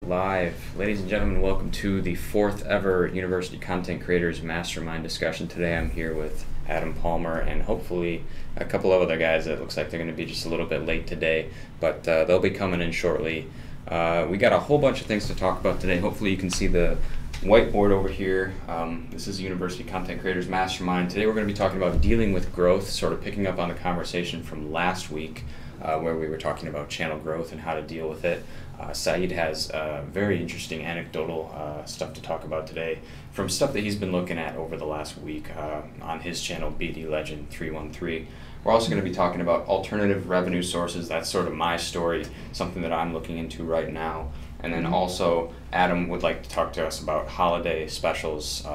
live. Ladies and gentlemen, welcome to the 4th ever University Content Creators Mastermind discussion. Today I'm here with Adam Palmer and hopefully a couple of other guys that looks like they're going to be just a little bit late today, but they'll be coming in shortly. We got a whole bunch of things to talk about today. Hopefully you can see the whiteboard over here. This is University Content Creators Mastermind. Today we're going to be talking about dealing with growth, sort of picking up on the conversation from last week where we were talking about channel growth and how to deal with it. Saeed has very interesting anecdotal stuff to talk about today from stuff that he's been looking at over the last week on his channel, BD Legend 313. We're also going to be talking about alternative revenue sources. That's sort of my story, something that I'm looking into right now. And then also Adam would like to talk to us about holiday specials,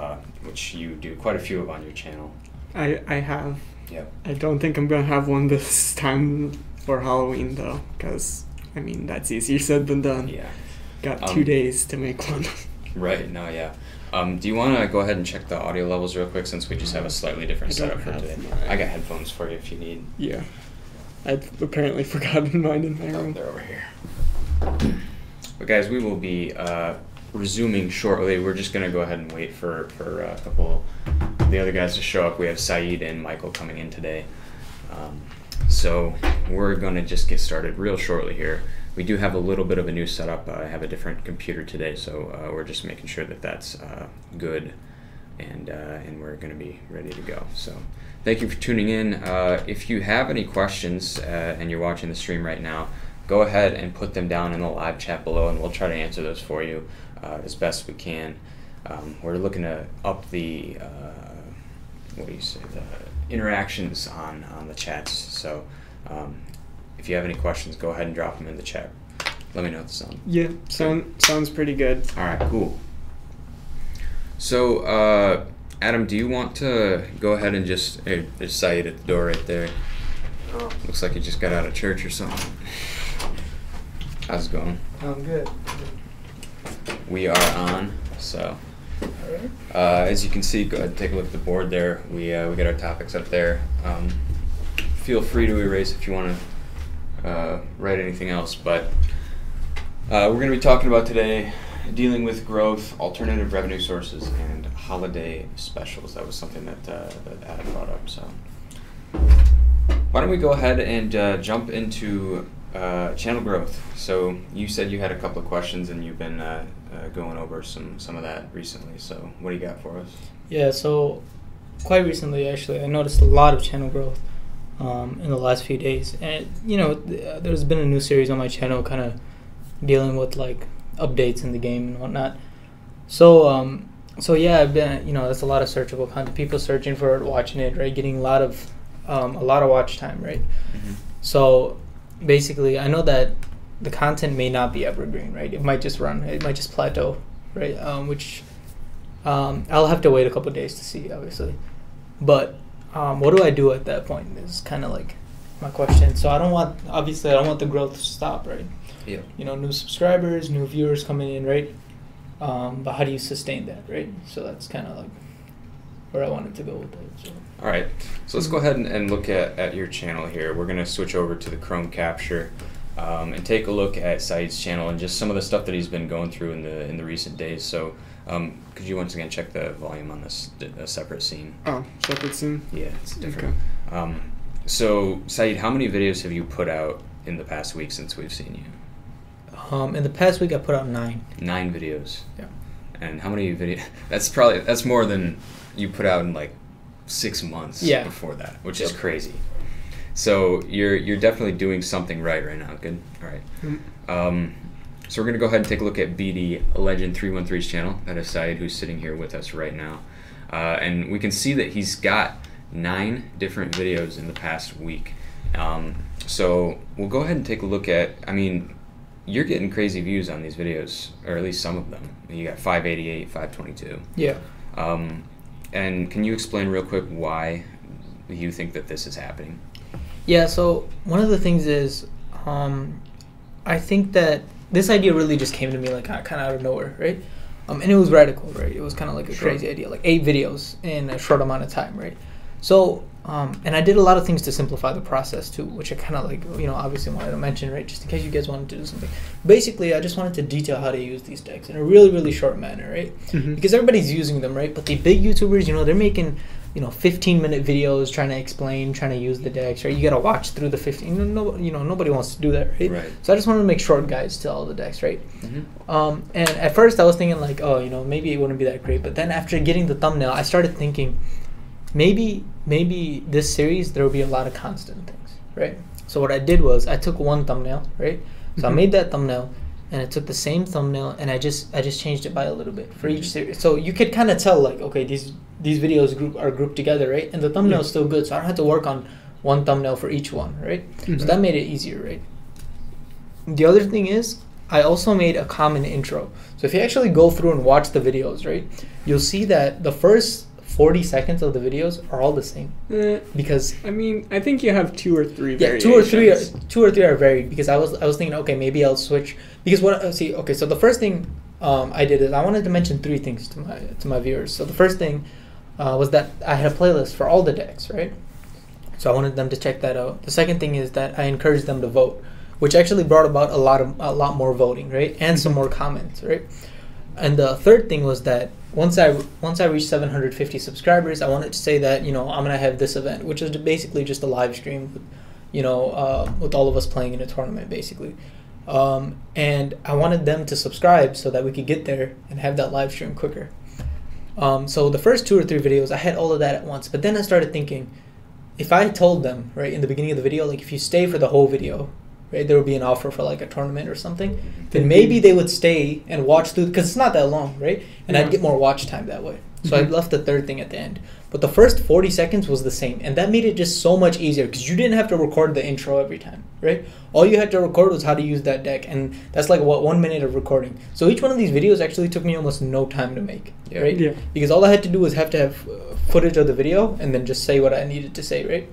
which you do quite a few of on your channel. I have. Yep. I don't think I'm going to have one this time for Halloween though, because I mean, that's easier said than done. Yeah. Got 2 days to make one. Right, no, yeah. Do you want to go ahead and check the audio levels real quick since we just have a slightly different setup for today? I got headphones for you if you need. Yeah. I've apparently forgotten mine in my room. They're over here. But guys, we will be resuming shortly. We're just going to go ahead and wait for a couple of the other guys to show up. We have Saeed and Michael coming in today. So we're going to just get started real shortly here. We do have a little bit of a new setup. I have a different computer today, so we're just making sure that that's good, and we're going to be ready to go. So thank you for tuning in. If you have any questions and you're watching the stream right now, go ahead and put them down in the live chat below, and we'll try to answer those for you as best we can. We're looking to up the what do you say, the interactions on the chats. So if you have any questions, go ahead and drop them in the chat. Let me know if the sound. Yeah, sounds pretty good. All right, cool. So Adam, do you want to go ahead and just there's Saeed at the door right there. Oh. Looks like he just got out of church or something. How's it going? Good. We are on, so as you can see, go ahead and take a look at the board there. We got our topics up there. Feel free to erase if you want to write anything else, but we're going to be talking about today dealing with growth, alternative revenue sources, and holiday specials. That was something that Adam brought up. So why don't we go ahead and jump into channel growth. So you said you had a couple of questions and you've been going over some of that recently. So what do you got for us? Yeah, so quite recently actually I noticed a lot of channel growth in the last few days, and you know there's been a new series on my channel kind of dealing with like updates in the game and whatnot. So yeah, I've been, you know, that's a lot of searchable content, people searching for it, watching it, right, getting a lot of watch time, right? Mm-hmm. So basically I know that the content may not be evergreen, right? It might just run, it might just plateau, right? Which I'll have to wait a couple of days to see, obviously. But what do I do at that point is kind of like my question. So I don't want the growth to stop, right? Yeah. You know, new subscribers, new viewers coming in, right? But how do you sustain that, right? So that's kind of like where I wanted to go with it. So. All right, so let's go ahead and look at your channel here. We're going to switch over to the Chrome capture and take a look at Saeed's channel and just some of the stuff that he's been going through in the recent days. So could you once again check the volume on this separate scene? Oh, separate scene? Yeah, it's different. Okay. So Saeed, how many videos have you put out in the past week since we've seen you? In the past week I put out 9. 9 videos? Yeah. And how many videos? That's more than you put out in like 6 months before that, which is crazy. So you're definitely doing something right now. Good. All right. Mm-hmm. So we're gonna go ahead and take a look at BD Legend 313's channel. That is Saeed, who's sitting here with us right now, and we can see that he's got 9 different videos in the past week. So we'll go ahead and take a look at. I mean, you're getting crazy views on these videos, or at least some of them. You got 588, 522. Yeah. And can you explain real quick why you think that this is happening? Yeah, so one of the things is I think that this idea really just came to me like kind of out of nowhere, right? And it was radical, right? It was kind of like a crazy idea, like 8 videos in a short amount of time, right? So And I did a lot of things to simplify the process too, which I kind of like, obviously wanted to mention, right? Just in case you guys wanted to do something. Basically, I just wanted to detail how to use these decks in a really, really short manner, right? Mm-hmm. Because everybody's using them, right? But the big YouTubers, they're making, 15-minute videos trying to use the decks, right? You got to watch through the 15. Nobody wants to do that, right? Right. So I just wanted to make short guides to all the decks, right? Mm-hmm. And at first I was thinking like, maybe it wouldn't be that great. But then after getting the thumbnail, I started thinking, maybe this series there will be a lot of constant things, right? So what I did was I took one thumbnail, right? So I made that thumbnail, and I took the same thumbnail, and I just changed it by a little bit for each series. So you could kind of tell like, okay, these videos are grouped together, right? And the thumbnail is still good, so I don't have to work on one thumbnail for each one, right? So that made it easier, right? The other thing is I also made a common intro. So if you actually go through and watch the videos, right, you'll see that the first 40 seconds of the videos are all the same, because I think you have 2 or 3 two or three are varied, because I was thinking, okay, maybe I'll switch, because so the first thing I did is I wanted to mention 3 things to my viewers. So the first thing was that I had a playlist for all the decks, right? So I wanted them to check that out. The second thing is that I encouraged them to vote, which actually brought about a lot more voting, right? And some more comments, right? And the third thing was that once I reached 750 subscribers, I wanted to say that, I'm gonna have this event, which is basically just a live stream with, with all of us playing in a tournament, basically. And I wanted them to subscribe so that we could get there and have that live stream quicker. So the first 2 or 3 videos, I had all of that at once. But then I started thinking, if I told them, right, in the beginning of the video, like if you stay for the whole video, right, there would be an offer for like a tournament or something, then maybe they would stay and watch through, because it's not that long, right? And I'd get more watch time that way. So I left the third thing at the end. But the first 40 seconds was the same, and that made it just so much easier, because you didn't have to record the intro every time, right? All you had to record was how to use that deck, and that's like 1 minute of recording. So each one of these videos actually took me almost no time to make, right? Yeah. Because all I had to do was have to have footage of the video and then just say what I needed to say, right?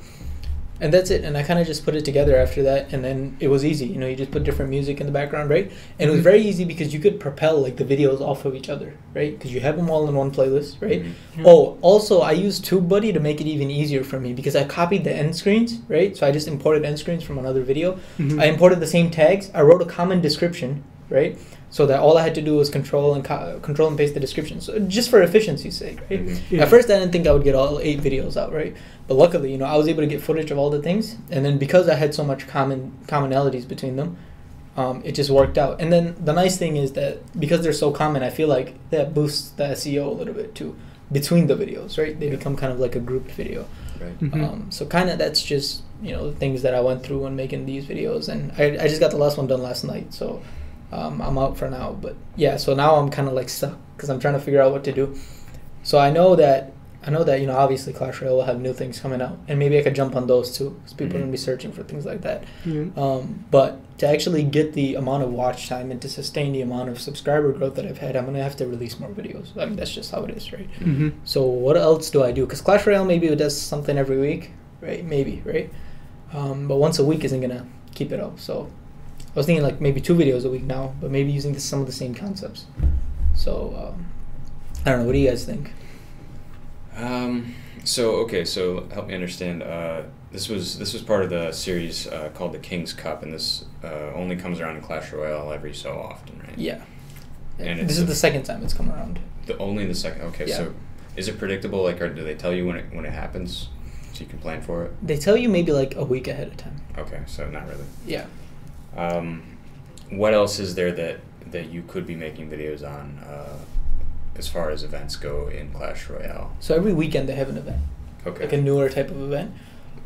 And that's it. And I kind of just put it together after that, and then it was easy. You just put different music in the background, right? And it was very easy because you could propel like the videos off of each other, right? Because you have them all in one playlist, right? Oh, also I used TubeBuddy to make it even easier for me, because I copied the end screens, right? So I just imported end screens from another video. I imported the same tags. I wrote a common description, right? So that all I had to do was control and paste the description. So just for efficiency's sake, right? At first I didn't think I would get all 8 videos out, right? But luckily, I was able to get footage of all the things. And then because I had so much commonalities between them, it just worked out. And then the nice thing is that because they're so common, I feel like that boosts the SEO a little bit too between the videos, right? They become kind of like a grouped video. Right. So kind of that's just, the things that I went through when making these videos. And I just got the last one done last night, so I'm out for now. But yeah, so now I'm kind of like stuck because I'm trying to figure out what to do. So I know that obviously Clash Royale will have new things coming out, and maybe I could jump on those too, because people are going to be searching for things like that. But to actually get the amount of watch time and to sustain the amount of subscriber growth that I've had, I'm going to have to release more videos. I mean, that's just how it is, right? So what else do I do? Because Clash Royale, maybe it does something every week, right? Maybe, right? But once a week isn't going to keep it up. So I was thinking like maybe 2 videos a week now, but maybe using some of the same concepts. So I don't know. What do you guys think? So help me understand. This was part of the series called the King's Cup, and this only comes around in Clash Royale every so often, right? Yeah. And this is the second time it's come around. Only the second. Okay, yeah. So is it predictable? Like, or do they tell you when it happens, so you can plan for it? They tell you maybe like a week ahead of time. Okay, so not really. Yeah. What else is there that you could be making videos on? As far as events go in Clash Royale. So every weekend they have an event. Okay. Like a newer type of event.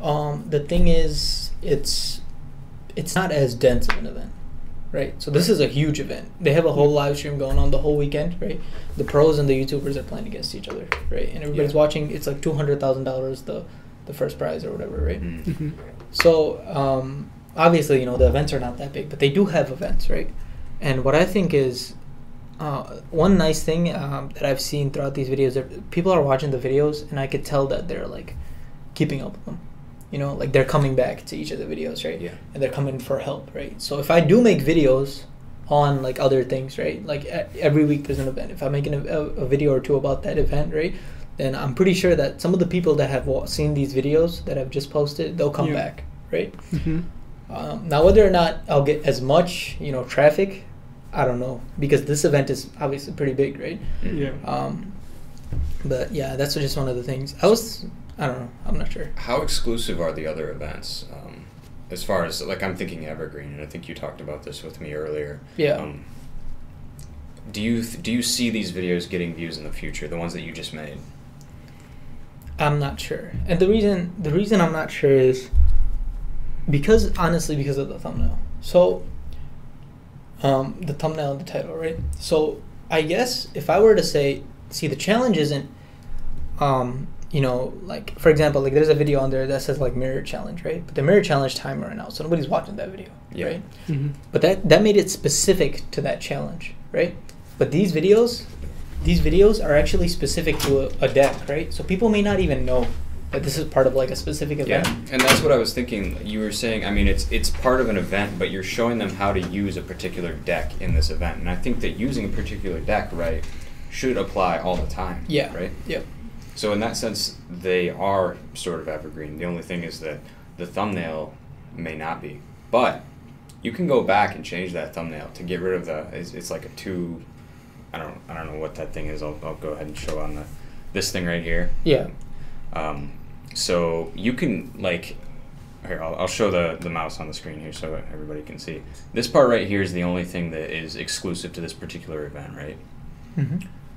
The thing is, it's not as dense of an event, right? So this is a huge event. They have a whole live stream going on the whole weekend, right? The pros and the YouTubers are playing against each other, right? And everybody's watching. It's like $200,000 the first prize or whatever, right? So obviously, the events are not that big, but they do have events, right? And what I think is, one nice thing that I've seen throughout these videos, that people are watching the videos, and I could tell that they're like keeping up with them. Like they're coming back to each of the videos, right? Yeah. And they're coming for help, right? So if I do make videos on like other things, right? Like every week there's an event. If I'm making a video or 2 about that event, right? then I'm pretty sure that some of the people that have seen these videos that I've just posted, they'll come back, right? Now, whether or not I'll get as much, traffic, I don't know, because this event is obviously pretty big, right? Yeah. But yeah, that's just one of the things. I don't know, I'm not sure. How exclusive are the other events? As far as, like, I'm thinking Evergreen, and I think you talked about this with me earlier. Yeah. Do you see these videos getting views in the future, the ones that you just made? I'm not sure. And the reason I'm not sure is because of the thumbnail. So, the thumbnail and the title, right? So, I guess if I were to say, see, the challenge isn't, like, for example, like there's a video on there that says like mirror challenge, right? But the mirror challenge timer right now, so nobody's watching that video, right? But that made it specific to that challenge, right? But these videos are actually specific to a deck, right? So people may not even know that this is part of like a specific event. Yeah, and that's what I was thinking. You were saying, I mean, it's part of an event, but you're showing them how to use a particular deck in this event. And I think that using a particular deck, right, should apply all the time. Yeah. Right? Yep. So in that sense, they are sort of evergreen. The only thing is that the thumbnail may not be. But you can go back and change that thumbnail to get rid of it's like a two, I don't know what that thing is. I'll go ahead and show on this thing right here. Yeah. So you can, like, here, I'll show the mouse on the screen here so everybody can see. This part right here is the only thing that is exclusive to this particular event, right?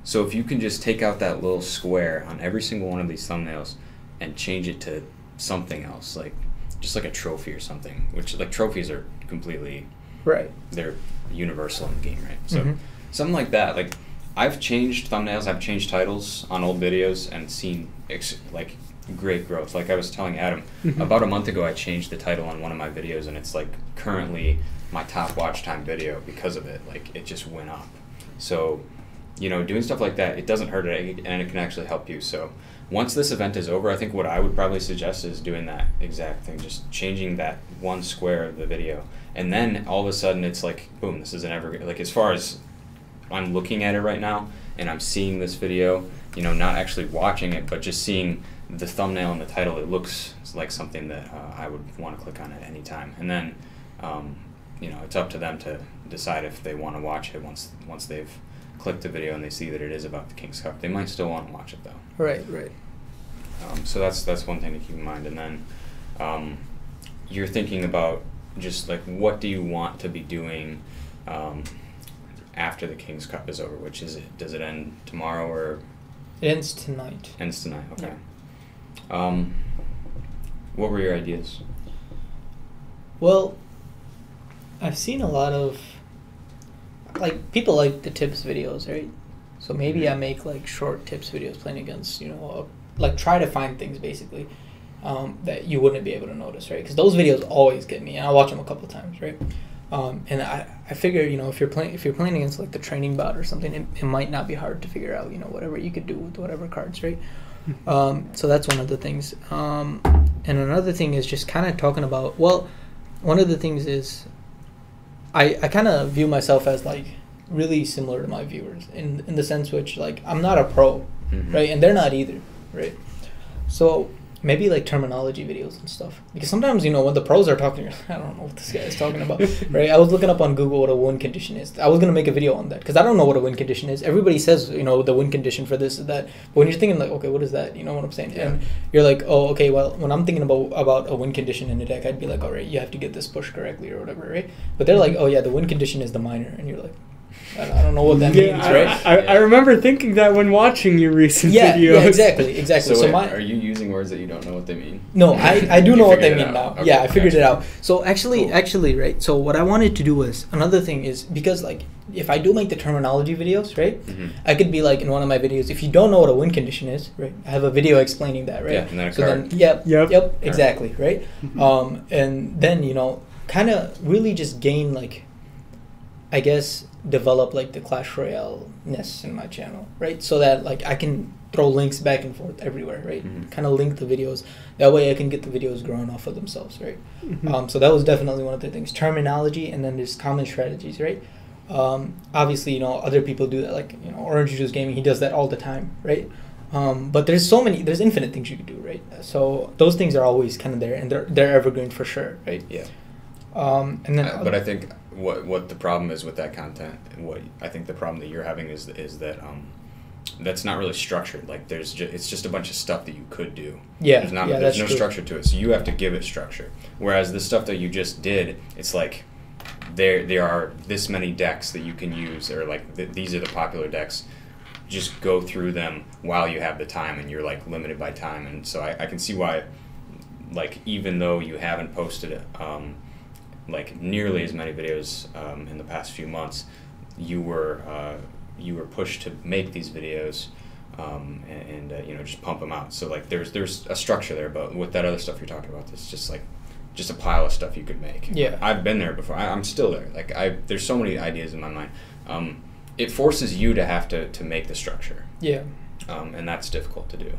So if you can just take out that little square on every single one of these thumbnails and change it to something else, like just like a trophy or something, which, like, trophies are completely, right, they're universal in the game, right? So something like that, like, I've changed thumbnails, I've changed titles on old videos and seen like great growth. Like I was telling Adam, about a month ago I changed the title on one of my videos and it's like currently my top watch time video because of it. Like it just went up. So, doing stuff like that, it doesn't hurt it and it can actually help you. So once this event is over, I think what I would probably suggest is doing that exact thing, just changing that one square of the video. And then all of a sudden it's like, boom, this is an evergreen. Like as far as I'm looking at it right now and I'm seeing this video, not actually watching it, but just seeing the thumbnail and the title, it looks like something that I would want to click on at any time. And then, it's up to them to decide if they want to watch it once they've clicked the video and they see that it is about the King's Cup. They might still want to watch it though. Right. So that's one thing to keep in mind. And then you're thinking about just like what do you want to be doing after the King's Cup is over, which is it? Does it end tomorrow or? It ends tonight. Ends tonight, okay. Yeah. What were your ideas? Well, I've seen a lot of, like, people like the tips videos, right? So maybe I make like short tips videos playing against, like try to find things basically that you wouldn't be able to notice, right? Because those videos always get me, and I watch them a couple of times, right? And I figure, if you're playing against like the training bot or something, it might not be hard to figure out, whatever you could do with whatever cards, right? So that's one of the things. And another thing is just kind of talking about, well, one of the things is I kind of view myself as like really similar to my viewers in the sense which, like, I'm not a pro, right? And they're not either, right? So maybe like terminology videos and stuff, because sometimes when the pros are talking, I don't know what this guy is talking about, right? I was looking up on Google what a win condition is. I was gonna make a video on that because I don't know what a win condition is. Everybody says the win condition for this and that, but when you're thinking like, okay, what is that? You know what I'm saying? Yeah. And you're like, oh, okay, well, when I'm thinking about a win condition in a deck, I'd be like, all right, you have to get this push correctly or whatever, right? But they're like, oh yeah, the win condition is the minor, and you're like, I don't know what that means, right? I remember thinking that when watching your recent videos. Yeah, exactly. So are you using words that you don't know what they mean? No, I do know what they mean now. Okay, yeah, I figured it out. So Cool. actually, right? So what I wanted to do was, another thing is, because like, if I do make the terminology videos, right? I could be like in one of my videos, if you don't know what a win condition is, right? I have a video explaining that, right? Yeah, and then a card. Yep, exactly, right? And then, kind of really just gain like, I guess, develop like the Clash Royale-ness in my channel, right? So that like I can throw links back and forth everywhere, right? Kind of link the videos. That way I can get the videos growing off of themselves, right? So that was definitely one of the things. Terminology, and then there's common strategies, right? Obviously, other people do that, like, Orange Juice Gaming, he does that all the time, right? But there's infinite things you can do, right? So those things are always kind of there, and they're evergreen for sure, right? Yeah. And then, But I think what the problem is with that content, and what I think the problem that you're having is that that's not really structured. Like it's just a bunch of stuff that you could do. Yeah, there's no structure to it, so you have to give it structure. Whereas the stuff that you just did, it's like there are this many decks that you can use, or like these are the popular decks. Just go through them while you have the time, and you're like limited by time. And so I can see why, like, even though you haven't posted like nearly as many videos in the past few months, you were pushed to make these videos and just pump them out. So like there's a structure there, but with that other stuff you're talking about, it's just a pile of stuff you could make. Yeah, I've been there before. I'm still there. Like there's so many ideas in my mind. It forces you to have to make the structure. Yeah. And that's difficult to do.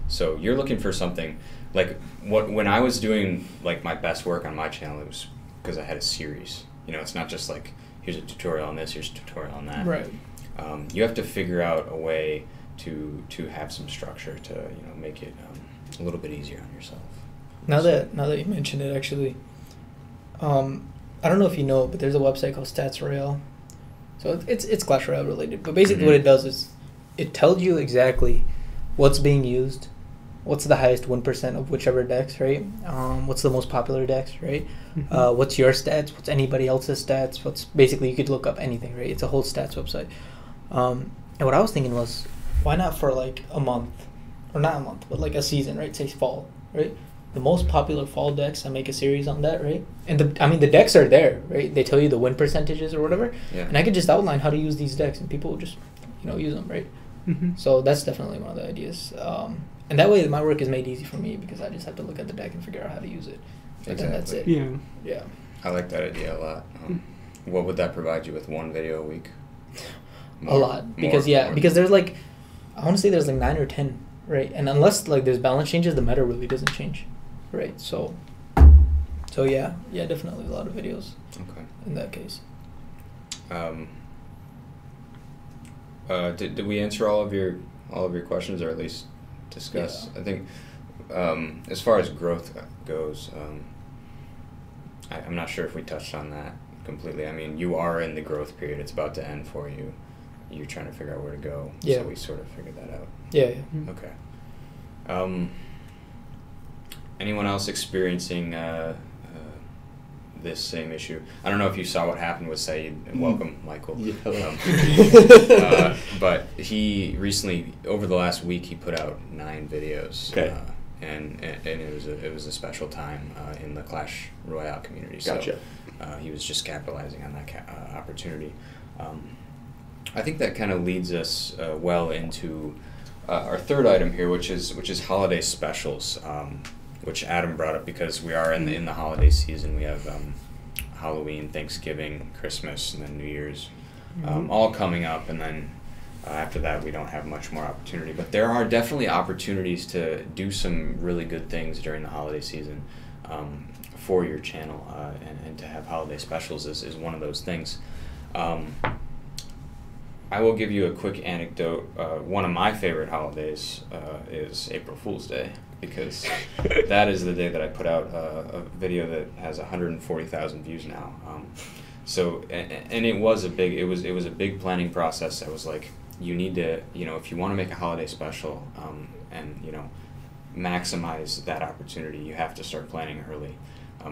So you're looking for something like when I was doing like my best work on my channel, it was because I had a series. It's not just like here's a tutorial on this, here's a tutorial on that. Right. You have to figure out a way to have some structure to make it a little bit easier on yourself. Now that you mention it, actually, I don't know if you know, but there's a website called Stats Royale. So it's Clash Royale related, but basically what it does is it tells you exactly what's being used, what's the highest win % of whichever decks, right? What's the most popular decks, right? What's your stats? What's anybody else's stats? What's basically you could look up anything, right? It's a whole stats website. And what I was thinking was, why not for like a month, or not a month, but like a season, right? Say fall, right? The most popular fall decks, I make a series on that, right? And the decks are there, right? They tell you the win percentages or whatever. Yeah. And I could just outline how to use these decks, and people will just, use them, right? So that's definitely one of the ideas. And that way my work is made easy for me because I just have to look at the deck and figure out how to use it. And then that's it. Yeah. Yeah. I like that idea a lot. What would that provide you with, one video a week? A lot. Because there's like, I want to say there's like 9 or 10, right? And unless like there's balance changes, the meta really doesn't change. Right, so yeah, definitely a lot of videos. Okay. In that case. Did we answer all of your questions, or at least discuss? Yeah. I think as far as growth goes, I'm not sure if we touched on that completely. I mean, you are in the growth period; it's about to end for you. You're trying to figure out where to go. Yeah. So we sort of figured that out. Yeah. Okay. Anyone else experiencing this same issue? I don't know if you saw what happened with Saeed, and welcome, Michael. Yeah. But he recently, over the last week, he put out 9 videos. Okay. And it was a special time in the Clash Royale community. Gotcha. So he was just capitalizing on that opportunity. I think that kind of leads us well into our third item here, which is holiday specials. Which Adam brought up because we are in the holiday season. We have Halloween, Thanksgiving, Christmas, and then New Year's all coming up, and then after that we don't have much more opportunity. But there are definitely opportunities to do some really good things during the holiday season for your channel, and to have holiday specials is one of those things. I will give you a quick anecdote. One of my favorite holidays is April Fool's Day, because that is the day that I put out a video that has 140,000 views now. So it was a big planning process. I was like, you need to, if you want to make a holiday special and maximize that opportunity, you have to start planning early.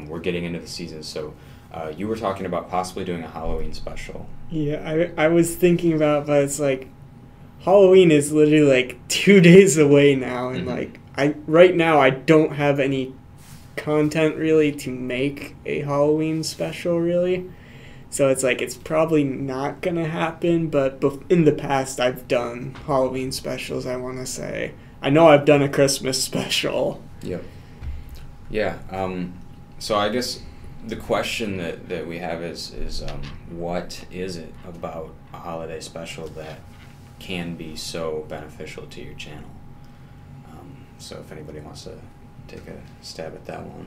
We're getting into the season, so you were talking about possibly doing a Halloween special. Yeah, I was thinking about, but it's like Halloween is literally like 2 days away now, and like right now I don't have any content really to make a Halloween special really. So it's like it's probably not gonna happen, but in the past I've done Halloween specials, I want to say. I know I've done a Christmas special. Yep. Yeah. So I guess the question that we have is what is it about a holiday special that can be so beneficial to your channel? So if anybody wants to take a stab at that one.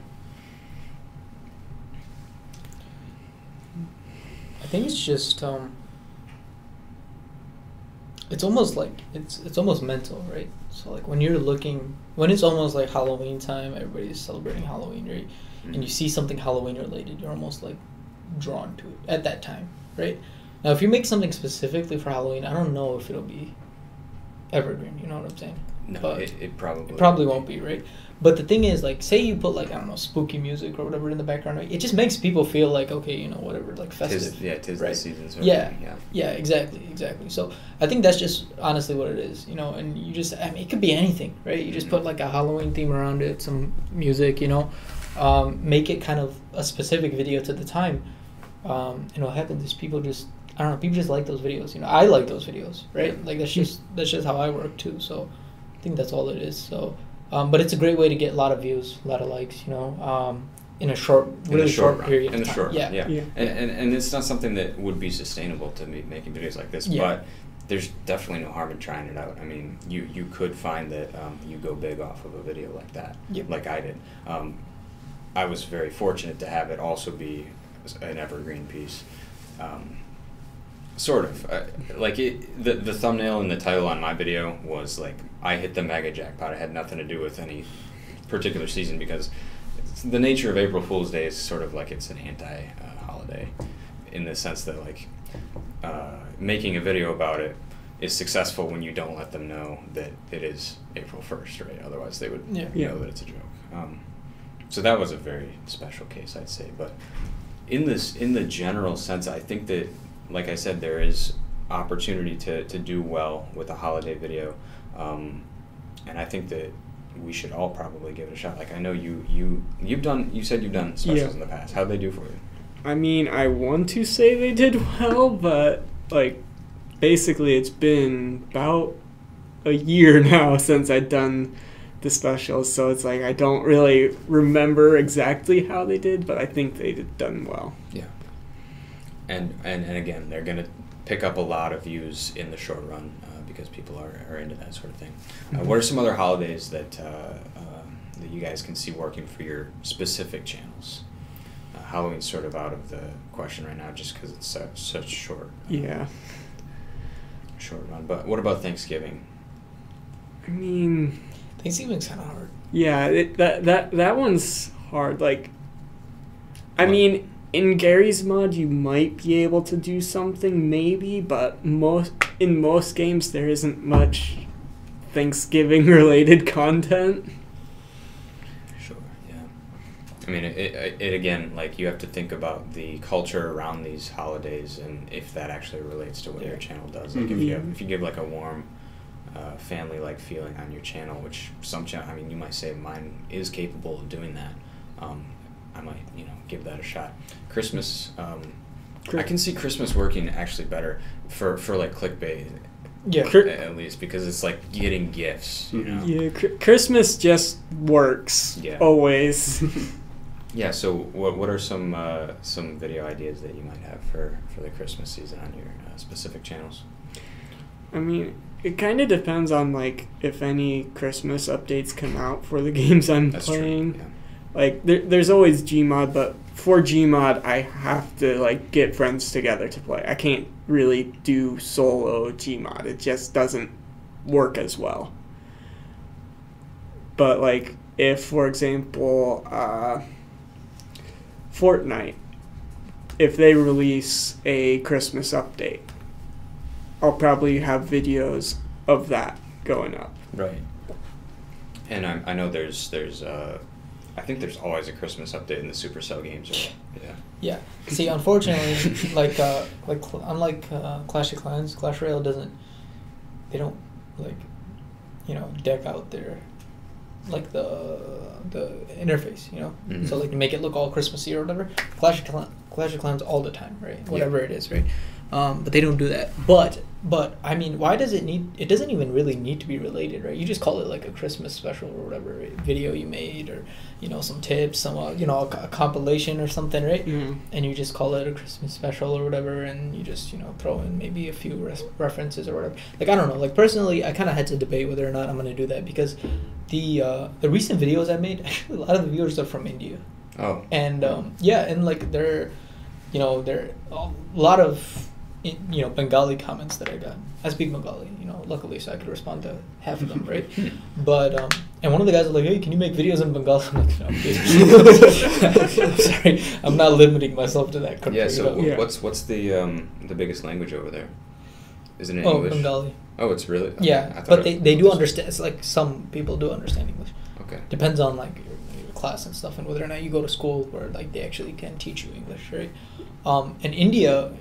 I think it's just it's almost like it's almost mental, right? So like when it's almost like Halloween time, everybody's celebrating Halloween, right? Mm-hmm. And you see something Halloween related, you're almost like drawn to it at that time, right? Now if you make something specifically for Halloween, I don't know if it'll be evergreen, you know what I'm saying? No, But it probably won't be, right? But the thing is, like, say you put, like, I don't know, spooky music or whatever in the background, right? It just makes people feel like, okay, you know, whatever, like, festive. Tis right? the season. Sort Yeah. of thing, Yeah, exactly. So I think that's just honestly what it is, you know, and you just, I mean, it could be anything, right? You just put, like, a Halloween theme around it, some music, you know, make it kind of a specific video to the time. And what happens is people just, I don't know, people just like those videos, you know. I like those videos, right? Yeah. Like, that's just how I work, too, so I think that's all it is, so... but it's a great way to get a lot of views, a lot of likes, you know, in a short period of time. Yeah. And it's not something that would be sustainable to me making videos like this, but there's definitely no harm in trying it out. I mean, you could find that you go big off of a video like that, like I did. I was very fortunate to have it also be an evergreen piece. Sort of. The thumbnail and the title on my video was like, I hit the mega jackpot. It had nothing to do with any particular season because the nature of April Fool's Day is sort of like it's an anti-holiday in the sense that like making a video about it is successful when you don't let them know that it is April 1st, right? Otherwise they would know that it's a joke. So that was a very special case, I'd say. But in the general sense, I think that, like I said, there is opportunity to do well with a holiday video, and I think that we should all probably give it a shot. Like I know you said you've done specials in the past. How'd they do for you? I mean, I want to say they did well, but like basically it's been about a year now since I'd done the specials, so it's like I don't really remember exactly how they did, but I think they did done well. Yeah. And again, they're going to pick up a lot of views in the short run because people are into that sort of thing. What are some other holidays that you guys can see working for your specific channels? Halloween's sort of out of the question right now just because it's such short run. But what about Thanksgiving? I mean, Thanksgiving's kind of hard. Yeah, that one's hard. Like, I mean, in Gary's mod, you might be able to do something, maybe, but in most games, there isn't much Thanksgiving-related content. Sure, yeah. I mean, it again, like, you have to think about the culture around these holidays and if that actually relates to what your channel does. Like, if you give, like, a warm, family-like feeling on your channel, which some channel, I mean, you might say mine is capable of doing that. I might, give that a shot. Christmas, I can see Christmas working actually better for like clickbait. Yeah, at least because it's like getting gifts. Yeah, Christmas just works. Yeah. Always. Yeah. So what are some video ideas that you might have for the Christmas season on your specific channels? I mean, it kind of depends on like if any Christmas updates come out for the games I'm playing. True. Yeah. Like, there's always Gmod, but for Gmod, I have to, like, get friends together to play. I can't really do solo Gmod. It just doesn't work as well. But, like, if, for example, Fortnite, if they release a Christmas update, I'll probably have videos of that going up. Right. And I know there's I think there's always a Christmas update in the Supercell games. Yeah. Yeah. See, unfortunately, like unlike Clash of Clans, Clash Royale they don't like, deck out their like the interface, Mm-hmm. So like to make it look all Christmassy or whatever. Clash of Clans all the time, right? Whatever it is, right? But they don't do that. But I mean, why does it need? It doesn't even really need to be related, right? You just call it like a Christmas special or whatever video you made, or some tips, some a compilation or something, right? Mm-hmm. And you just call it a Christmas special or whatever, and you just throw in maybe a few references or whatever. Like I don't know. Like personally, I kind of had to debate whether or not I'm going to do that because the recent videos I made, actually a lot of the viewers are from India. Oh. And and like they're a lot of Bengali comments that I got. I speak Bengali, luckily, so I could respond to half of them, right? But and one of the guys was like, "Hey, can you make videos in Bengali?" I'm like, "No, I'm kidding." Sorry, I'm not limiting myself to that country. Yeah. So what's the biggest language over there? Isn't it English? Bengali. Oh, it's really? Okay. Yeah, but they do understand. It's like some people do understand English. Okay. Depends on like your class and stuff, and whether or not you go to school where like they actually can teach you English, right? In India,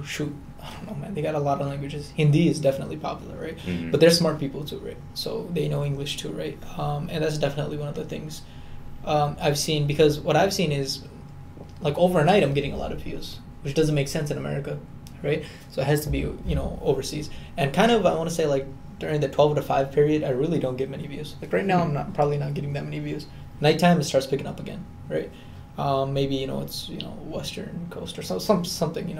shoot, I don't know, man. They got a lot of languages. Hindi is definitely popular, right? Mm-hmm. But they're smart people too, right? So they know English too, right? And that's definitely one of the things I've seen, because what I've seen is like overnight I'm getting a lot of views, which doesn't make sense in America, right? So it has to be overseas. And kind of I want to say like during the 12 to 5 period, I really don't get many views. Like right now, I'm probably not getting that many views. Nighttime it starts picking up again, right? Maybe it's Western Coast or something,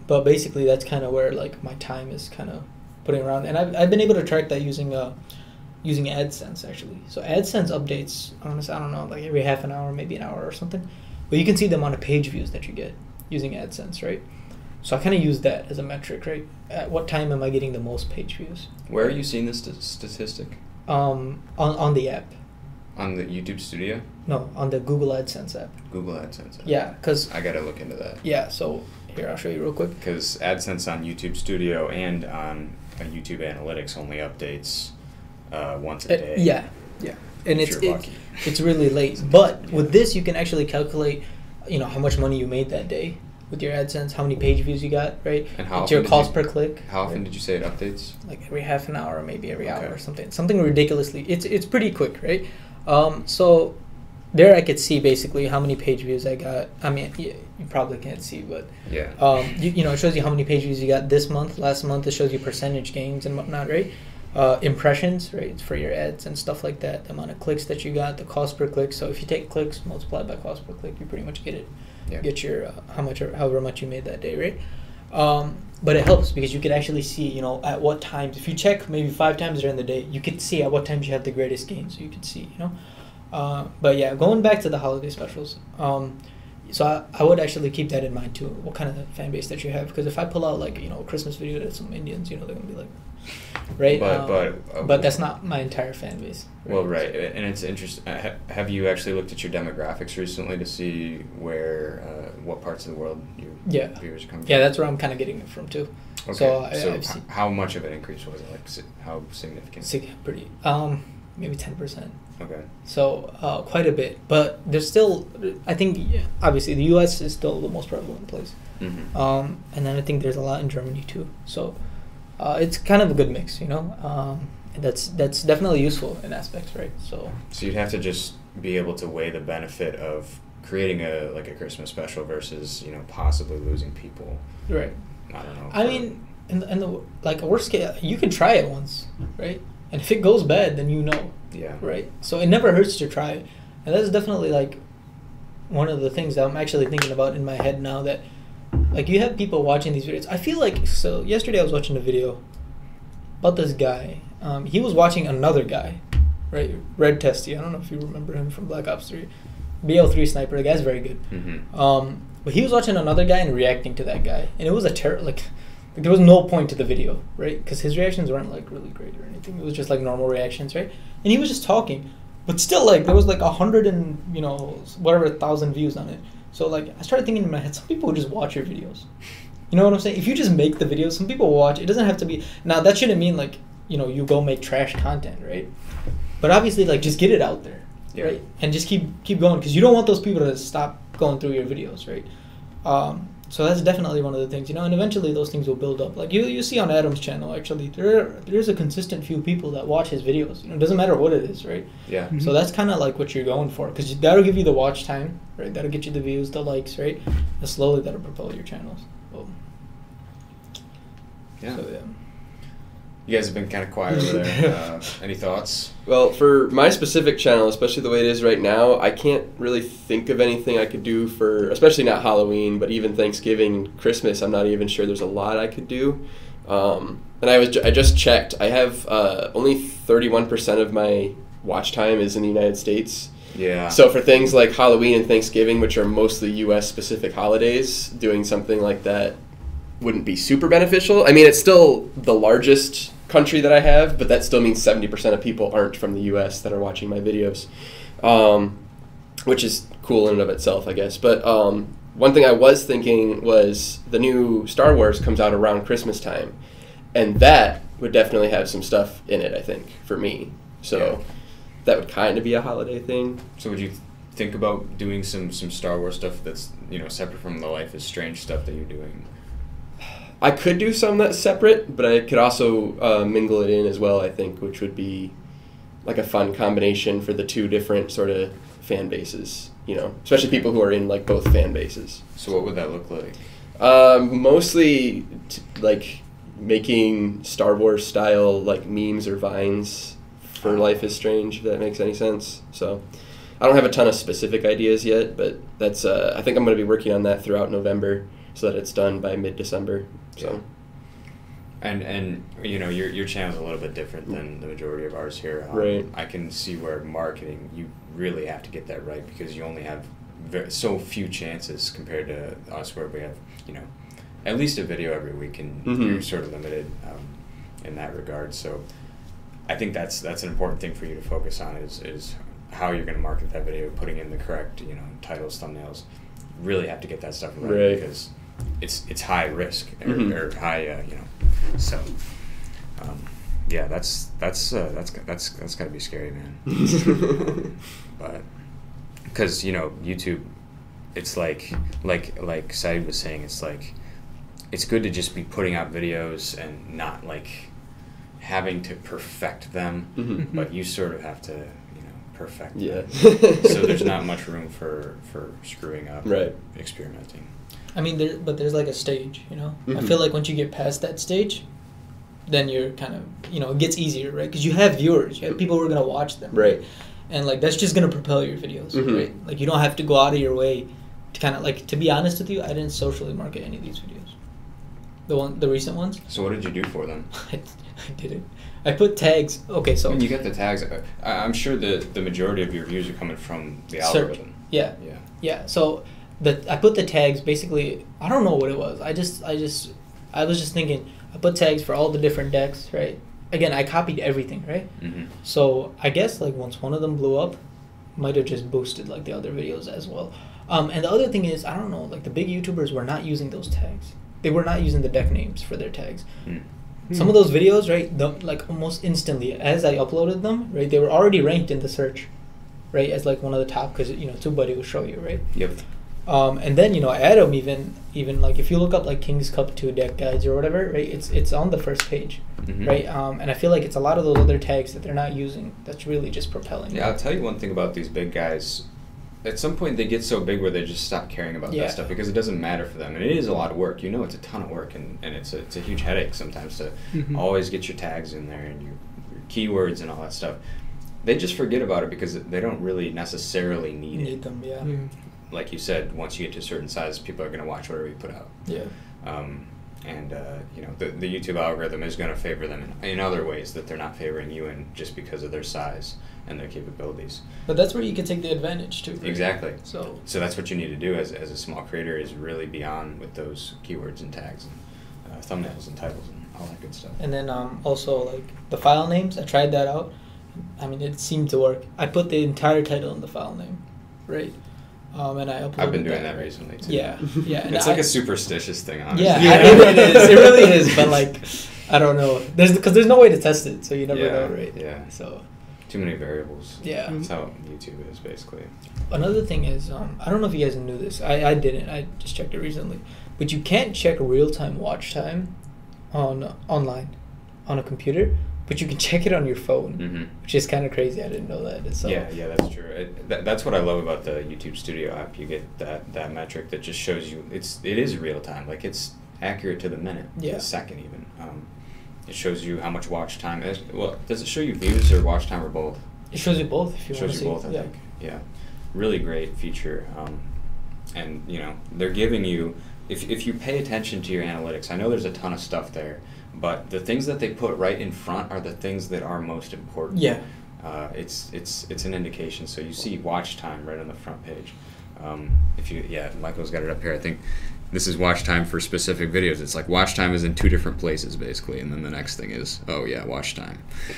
but basically that's kind of where like my time is kind of putting around, and I've been able to track that using AdSense actually. So AdSense updates, honestly, I don't know, like every half an hour, maybe an hour or something, but you can see the amount of page views that you get using AdSense, right? So I kind of use that as a metric, right? At what time am I getting the most page views? Where are you seeing this statistic? On the app. On the YouTube Studio? No, on the Google AdSense app. Google AdSense app. Yeah, because I gotta look into that. Yeah, so here I'll show you real quick. Because AdSense on YouTube Studio and on YouTube Analytics only updates once a day. Yeah, and it's really late. But with this, you can actually calculate, how much money you made that day with your AdSense, how many page views you got, right? And how it's your cost per click. How often did you say it updates? Like every half an hour, maybe every hour or something. Something ridiculously. It's pretty quick, right? So there I could see basically how many page views I got. I mean, you probably can't see, but yeah. It shows you how many page views you got this month, last month. It shows you percentage gains and whatnot, right? Impressions, right, for your ads and stuff like that. The amount of clicks that you got, the cost per click. So if you take clicks multiplied by cost per click, you pretty much get it. Yeah. Get your however much you made that day, right? But it helps because you could actually see, at what times. If you check maybe 5 times during the day, you could see at what times you have the greatest gains. So you could see, But yeah, going back to the holiday specials. So I would actually keep that in mind too. What kind of fan base that you have? Because if I pull out like a Christmas video to some Indians, they're gonna be like, right? But that's not my entire fan base. Right? Well, right, and it's interesting. Have you actually looked at your demographics recently to see where, what parts of the world your viewers are coming from? Yeah, that's where I'm kind of getting it from too. Okay. So how much of an increase was it? Like, how significant? Pretty. Maybe 10%. Okay. So quite a bit, but there's still. I think obviously the U.S. is still the most prevalent place. Mm-hmm. And then I think there's a lot in Germany too. So it's kind of a good mix, that's definitely useful in aspects, right? So you'd have to just be able to weigh the benefit of creating a Christmas special versus possibly losing people. Right. I don't know. I mean, in the like a worst case, you could try it once, right? And if it goes bad, then Yeah. Right. So it never hurts to try it, and that's definitely like one of the things that I'm actually thinking about in my head now, that like you have people watching these videos. I feel like, so yesterday I was watching a video about this guy. He was watching another guy, right? Red Testy. I don't know if you remember him from Black Ops 3. BL3 sniper. The guy's very good. Mm-hmm. But he was watching another guy and reacting to that guy, and it was there was no point to the video, right? Because his reactions weren't like really great or anything. It was just like normal reactions, right? And he was just talking, but still like there was like 100 and whatever 1,000 views on it. So like I started thinking in my head, some people would just watch your videos. You know what I'm saying? If you just make the videos, some people will watch. It doesn't have to be. Now that shouldn't mean like you go make trash content, right? But obviously like just get it out there, right? And just keep going, because you don't want those people to stop going through your videos, right? So that's definitely one of the things, and eventually those things will build up. Like you see on Adam's channel, actually, there's a consistent few people that watch his videos. It doesn't matter what it is, right? Yeah. Mm-hmm. So that's kind of like what you're going for, because that'll give you the watch time, right? That'll get you the views, the likes, right? And slowly that'll propel your channels. So, yeah. So, yeah. You guys have been kind of quiet over there. Any thoughts? Well, for my specific channel, especially the way it is right now, I can't really think of anything I could do for, especially not Halloween, but even Thanksgiving, Christmas, I'm not even sure there's a lot I could do. And I just checked. I have only 31% of my watch time is in the United States. Yeah. So for things like Halloween and Thanksgiving, which are mostly U.S. specific holidays, doing something like that wouldn't be super beneficial. I mean, it's still the largest country that I have, but that still means 70% of people aren't from the U.S. that are watching my videos, which is cool in and of itself, I guess. But one thing I was thinking was the new Star Wars comes out around Christmas time, and that would definitely have some stuff in it, I think, for me. So that would kind of be a holiday thing. So would you think about doing some Star Wars stuff that's, you know, separate from the Life is Strange stuff that you're doing? I could do some that's separate, but I could also mingle it in as well, I think, which would be like a fun combination for the two different sort of fan bases, you know, especially people who are in like both fan bases. So what would that look like? Mostly like making Star Wars style like memes or vines for Life is Strange, if that makes any sense. So I don't have a ton of specific ideas yet, but that's I think I'm going to be working on that throughout November so that it's done by mid-December. So. And you know, your channel's a little bit different than the majority of ours here. Right. I can see where marketing, you really have to get that right because you only have so few chances compared to us where we have, you know, at least a video every week, and you're sort of limited in that regard. So I think that's an important thing for you to focus on is how you're going to market that video, putting in the correct, you know, titles, thumbnails. Really have to get that stuff right. Because it's high risk or high, you know. So, yeah, that's got to be scary, man. But because, you know, YouTube, it's like Said was saying, it's like it's good to just be putting out videos and not like having to perfect them, but you sort of have to, you know, perfect them. So there's not much room for screwing up, experimenting. I mean, there's like a stage, you know? I feel like once you get past that stage, then you're kind of, you know, it gets easier, right? Because you have viewers, you have people who are going to watch them. Right. And, like, that's just going to propel your videos, right? Like, you don't have to go out of your way to kind of, like, to be honest with you, I didn't socially market any of these videos. The recent ones. So what did you do for them? I didn't. I put tags. Okay, so. When you get the tags, I'm sure the majority of your views are coming from the algorithm. Yeah. So I put the tags basically. I don't know what it was. I was just thinking. I put tags for all the different decks, right? Again, I copied everything, right? So I guess like once one of them blew up, might have just boosted like the other videos as well. And the other thing is, I don't know, like the big YouTubers were not using those tags. They were not using the deck names for their tags. Some of those videos, right, like almost instantly as I uploaded them, right, they were already ranked in the search, right, as like one of the top, because, you know, TubeBuddy will show you, right? Yep. And then, you know, Adam even like if you look up like King's Cup 2 deck guides or whatever, right, it's on the first page, right? And I feel like it's a lot of those other tags that they're not using that's really just propelling. Yeah, I'll tell you one thing about these big guys. At some point, they get so big where they just stop caring about that stuff because it doesn't matter for them. And it is a lot of work. You know, it's a ton of work, and it's a huge headache sometimes to always get your tags in there and your keywords and all that stuff. They just forget about it because they don't really necessarily need them, yeah. Like you said, once you get to a certain size, people are going to watch whatever you put out. Yeah. You know, the YouTube algorithm is going to favor them in other ways that they're not favoring you in just because of their size and their capabilities. But that's where you can take the advantage too. Right? Exactly. So that's what you need to do as a small creator, is really be on with those keywords and tags and thumbnails and titles and all that good stuff. And then also like the file names, I tried that out. I mean, it seemed to work. I put the entire title in the file name, right? And I uploaded. I've been doing that recently too. Yeah. And it's like a superstitious thing, honestly. Yeah, it is. It really is. But like, I don't know. Because there's no way to test it, so you never know, right? Yeah. So. Too many variables. Yeah. That's how YouTube is, basically. Another thing is, I don't know if you guys knew this. I didn't. I just checked it recently. But you can't check real-time watch time online on a computer, but you can check it on your phone, which is kind of crazy. I didn't know that. So. Yeah, that's true. That's what I love about the YouTube Studio app. You get that metric that just shows you it is real time. Like, it's accurate to the minute, to the second even. It shows you how much watch time is. Well, does it show you views or watch time or both? It shows you both if you want to see. It shows you both, I think. Yeah. Really great feature. And, you know, they're giving you, if you pay attention to your analytics, I know there's a ton of stuff there, but the things that they put right in front are the things that are most important. Yeah. it's an indication. So you see watch time right on the front page. If you, yeah, Michael's got it up here. I think this is watch time for specific videos. It's like watch time is in 2 different places basically, and then the next thing is, oh yeah, watch time.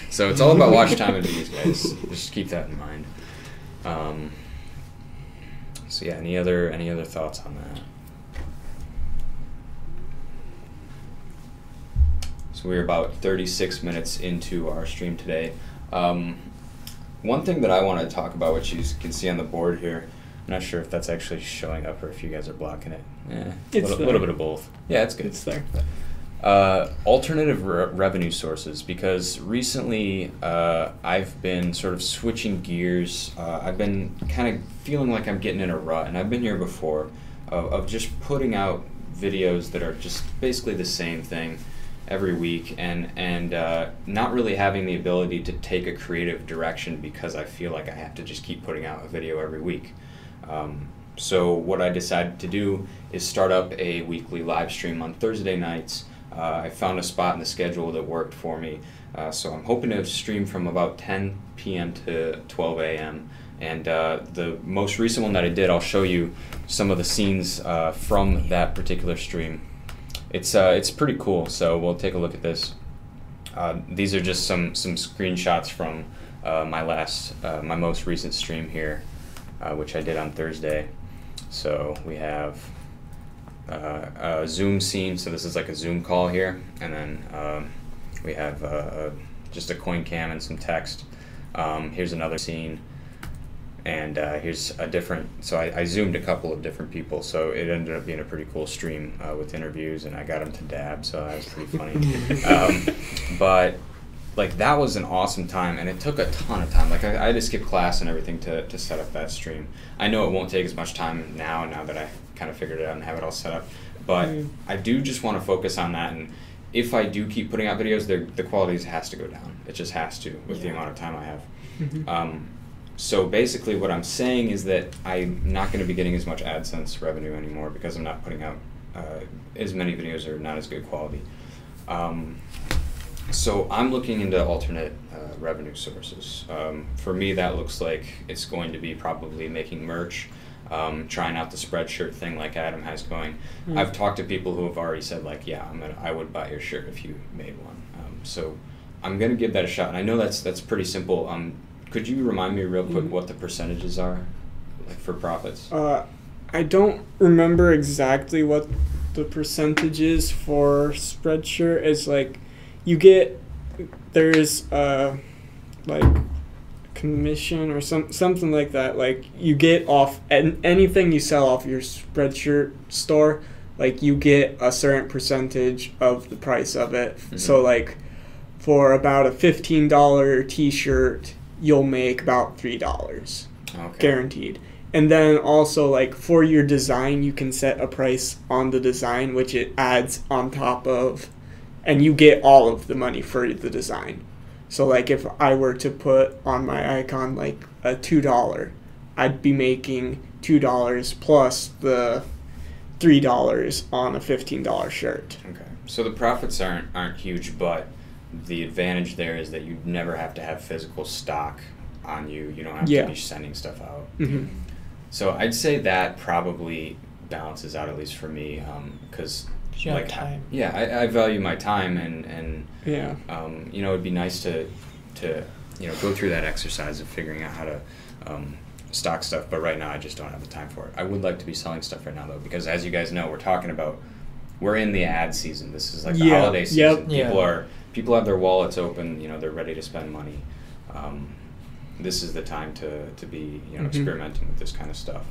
So it's all about watch time in videos, guys. Just keep that in mind. So yeah, any other thoughts on that? So we're about 36 minutes into our stream today. One thing that I want to talk about, which you can see on the board here, I'm not sure if that's actually showing up or if you guys are blocking it. A little bit of both. Yeah, it's good. It's there. Alternative revenue sources, because recently I've been sort of switching gears. I've been kind of feeling like I'm getting in a rut, and I've been here before, of just putting out videos that are just basically the same thing every week, and not really having the ability to take a creative direction because I feel like I have to just keep putting out a video every week. So what I decided to do is start up a weekly live stream on Thursday nights. I found a spot in the schedule that worked for me, so I'm hoping to stream from about 10 p.m. to 12 a.m. And the most recent one that I did, I'll show you some of the scenes from that particular stream. It's pretty cool, so we'll take a look at this. These are just some screenshots from my most recent stream here, which I did on Thursday. So we have a Zoom scene, so this is like a Zoom call here, and then we have just a coin cam and some text. Here's another scene, and here's a different, so I zoomed a couple of different people, so it ended up being a pretty cool stream with interviews, and I got them to dab, so that was pretty funny. But like that was an awesome time, and it took a ton of time. Like I had to skip class and everything to set up that stream. I know it won't take as much time now that I kind of figured it out and have it all set up, but I do just want to focus on that, and if I do keep putting out videos, the quality has to go down. It just has to, with the amount of time I have. So basically what I'm saying is that I'm not going to be getting as much AdSense revenue anymore because I'm not putting out as many videos or not as good quality. So I'm looking into alternate revenue sources. For me, that looks like it's going to be probably making merch, trying out the Spreadshirt thing like Adam has going. I've talked to people who have already said like, yeah, I would buy your shirt if you made one. So I'm going to give that a shot. And I know that's pretty simple. Could you remind me real quick what the percentages are, like for profits? I don't remember exactly what the percentage is for Spreadshirt. It's like you get, there's like commission or something like that. Like you get off anything you sell off your Spreadshirt store, like you get a certain percentage of the price of it. So like for about a $15 t-shirt, you'll make about $3 guaranteed. And then also like for your design, you can set a price on the design, which it adds on top of, and you get all of the money for the design. So like if I were to put on my icon like a $2, I'd be making $2 plus the $3 on a $15 shirt. Okay, so the profits aren't huge, but the advantage there is that you never have to have physical stock on you. You don't have to be sending stuff out. So I'd say that probably balances out, at least for me, because like time. I value my time, and you know, it'd be nice to you know, go through that exercise of figuring out how to stock stuff, but right now I just don't have the time for it. I would like to be selling stuff right now though, because as you guys know, we're in the ad season. This is like the holiday season. People have their wallets open, you know, they're ready to spend money. This is the time to be, you know, experimenting with this kind of stuff.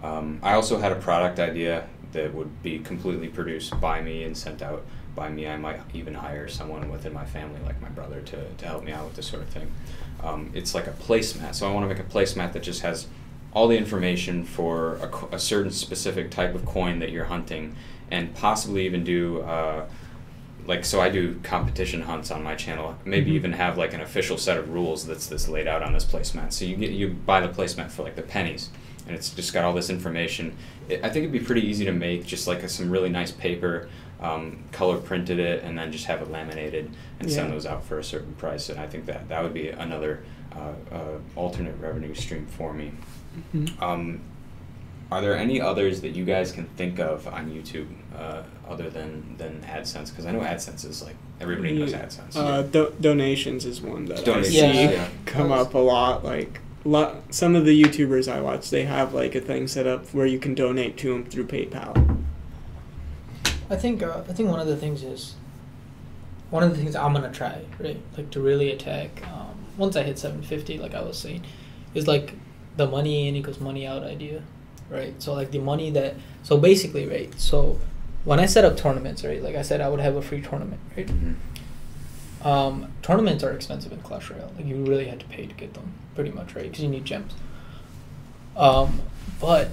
I also had a product idea that would be completely produced by me and sent out by me. I might even hire someone within my family, like my brother, to help me out with this sort of thing. It's like a placemat. So I want to make a placemat that just has all the information for a certain specific type of coin that you're hunting, and possibly even do so I do competition hunts on my channel. Maybe even have like an official set of rules that's laid out on this placemat. So you buy the placemat for like the pennies, and it's just got all this information. I think it'd be pretty easy to make, just like some really nice paper, color printed it, and then just have it laminated and send Yeah. those out for a certain price. And I think that would be another alternate revenue stream for me. Mhm. Are there any others that you guys can think of on YouTube other than AdSense? Because I know AdSense is like, everybody knows AdSense. Donations is one that Donations, I see yeah. come up a lot. Like some of the YouTubers I watch, they have like a thing set up where you can donate to them through PayPal. I think one of the things I'm gonna try, right, like to really attack once I hit 750, like I was saying, is like the money in equals money out idea, right? So like the money so basically, right, so when I set up tournaments, right, like I said, I would have a free tournament, right? Mm-hmm. Tournaments are expensive in Clash Royale. Like you really had to pay to get them, pretty much, right? Because you need gems. But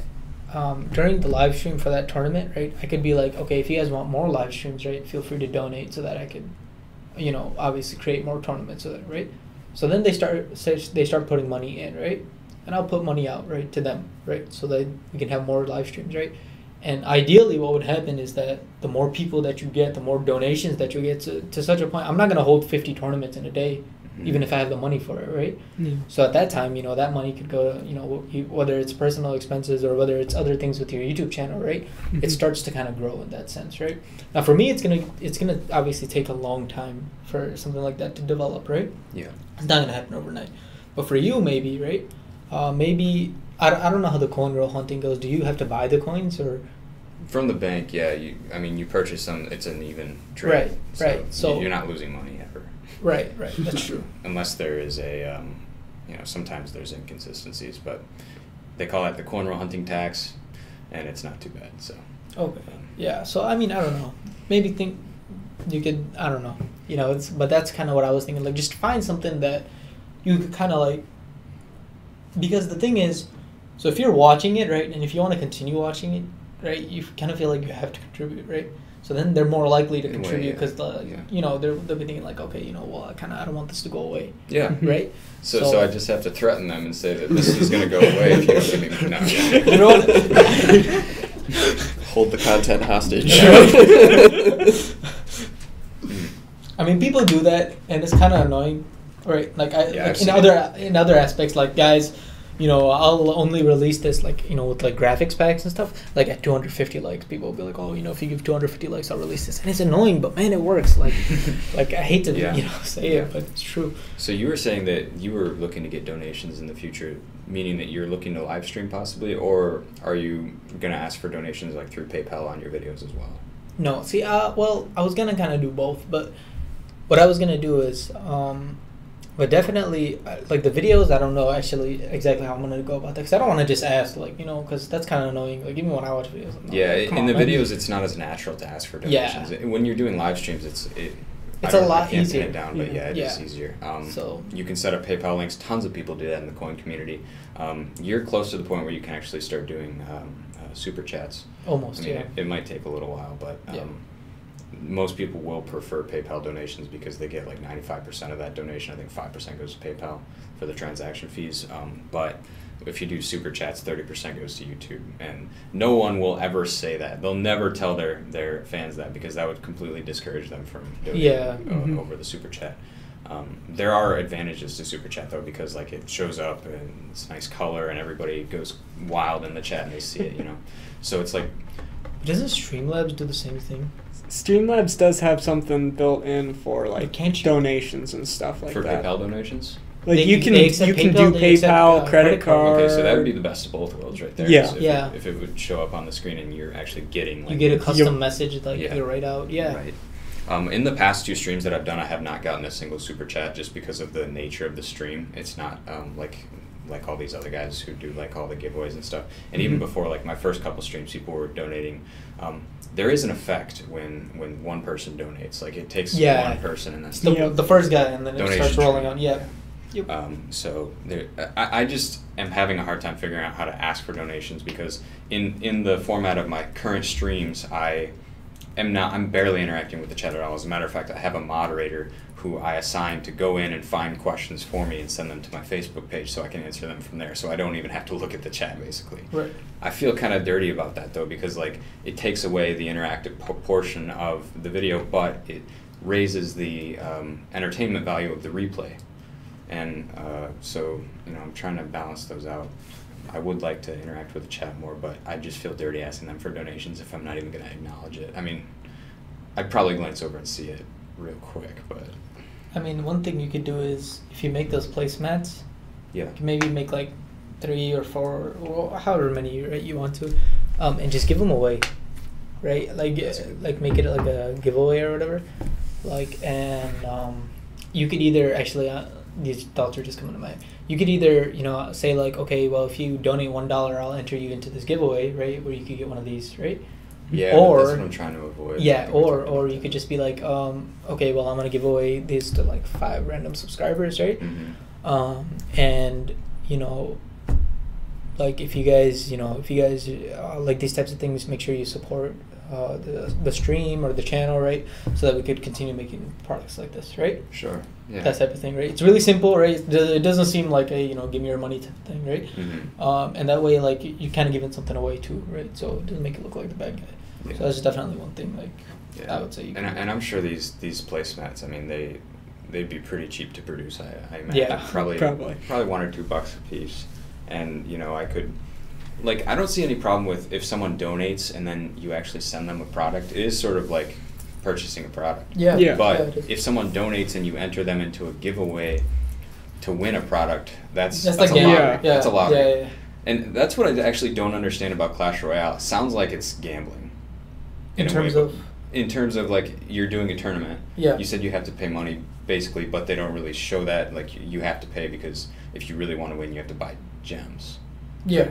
during the live stream for that tournament, right, I could be like, okay, if you guys want more live streams, right, feel free to donate so that I could, obviously create more tournaments, so that, right? So then they start putting money in, right? And I'll put money out, right, to them, right? So that we can have more live streams, right? And ideally what would happen is that the more people that you get, the more donations that you get to such a point. I'm not going to hold 50 tournaments in a day, even if I have the money for it, right? Yeah. So at that time, that money could go, whether it's personal expenses or whether it's other things with your YouTube channel, right? Mhm. It starts to kind of grow in that sense, right? Now for me, it's gonna obviously take a long time for something like that to develop, right? Yeah. It's not gonna happen overnight. But for you, maybe, right? Maybe I don't know how the coin roll hunting goes. Do you have to buy the coins or? From the bank, yeah. You purchase them. It's an even trade. Right. So you're not losing money ever. Right. That's true. Unless there is a, sometimes there's inconsistencies, but they call that the coin roll hunting tax, and it's not too bad. So. Okay. Yeah. So I mean, I don't know. Maybe think you could. I don't know. But that's kind of what I was thinking. Like, just find something that you could kind of like. Because the thing is, so if you're watching it, right, and if you want to continue watching it, right, you kind of feel like you have to contribute, right? So then they're more likely to contribute because they'll be thinking like, okay, well, I don't want this to go away. Yeah. Right. So I just have to threaten them and say that this is going to go away if you don't give me. No. You know what? Hold the content hostage. I mean, people do that, and it's kind of annoying, right? Like in other aspects, like guys. I'll only release this with like graphics packs and stuff. Like at 250 likes, people will be like, oh, if you give 250 likes, I'll release this. And it's annoying, but man, it works. Like I hate to say it, but it's true. So you were saying that you were looking to get donations in the future, meaning that you're looking to live stream possibly, or are you gonna ask for donations like through PayPal on your videos as well? No, see, well, I was gonna kind of do both, but what I was gonna do is. But definitely, like the videos, I don't know actually exactly how I'm going to go about that. Because I don't want to just ask, because that's kind of annoying. Like, even when I watch videos. In the videos, it's not as natural to ask for donations. Yeah. When you're doing live streams, it's a lot easier. I can't pin it down, but it is easier. So you can set up PayPal links. Tons of people do that in the coin community. You're close to the point where you can actually start doing super chats. Almost, It might take a little while, but... most people will prefer PayPal donations because they get like 95% of that donation. I think 5% goes to PayPal for the transaction fees. But if you do super chats, 30% goes to YouTube. And no one will ever say that. They'll never tell their fans that because that would completely discourage them from donating over the super chat. There are advantages to super chat though because like it shows up and it's nice color and everybody goes wild in the chat and they see it, So it's like... Doesn't Streamlabs do the same thing? Streamlabs does have something built in for like donations and stuff like that. For PayPal donations? Like you can do PayPal, credit card. Okay, so that would be the best of both worlds right there. Yeah. So if it would show up on the screen and you're actually getting... you get a custom message you write out. Yeah. Right. In the past 2 streams that I've done, I have not gotten a single super chat just because of the nature of the stream. It's not like all these other guys who do like all the giveaways and stuff. And even before like my first couple streams, people were donating. There is an effect when one person donates. Like it takes one person and then the first guy, and then it starts rolling on. Yeah. Yep. So I just am having a hard time figuring out how to ask for donations because in the format of my current streams, I I'm barely interacting with the chat at all. As a matter of fact, I have a moderator who I assign to go in and find questions for me and send them to my Facebook page so I can answer them from there. So I don't even have to look at the chat, basically. Right. I feel kind of dirty about that, though, because like it takes away the interactive portion of the video, but it raises the entertainment value of the replay. And so, I'm trying to balance those out. I would like to interact with the chat more, but I just feel dirty asking them for donations if I'm not even going to acknowledge it. I mean, I'd probably glance over and see it real quick, but... I mean, one thing you could do is, if you make those placemats, yeah, you can maybe make like 3 or 4, or however many you want to, and just give them away, right? Like make it like a giveaway or whatever. You could either actually, these thoughts are just coming to my head. You could either, say like, okay, well, if you donate $1, I'll enter you into this giveaway, right? Where you could get one of these, right? Yeah, or, that's what I'm trying to avoid. Yeah, or you could just be like, okay, well, I'm gonna give away these to like 5 random subscribers, right? Mm-hmm. And like if you guys like these types of things, make sure you support the stream or the channel, right? So that we could continue making products like this, right? Sure. Yeah. That type of thing, right? It's really simple, right? It doesn't seem like a give me your money type of thing, right? Mm-hmm. And that way, like you're kind of giving something away too, right? So it doesn't make it look like the bad guy. Yeah. So that's definitely one thing, like I would say. And I'm sure these placemats, I mean, they'd be pretty cheap to produce. I imagine. Yeah. Probably $1 or $2 a piece, and I could. Like, I don't see any problem with if someone donates and then you actually send them a product. It is sort of like purchasing a product. Yeah. But if someone donates and you enter them into a giveaway to win a product, that's like a lottery. Yeah. That's a lottery. Yeah. And that's what I actually don't understand about Clash Royale. It sounds like it's gambling. In terms of like you're doing a tournament. Yeah. You said you have to pay money basically, but they don't really show that. Like you have to pay because if you really want to win, you have to buy gems. Yeah.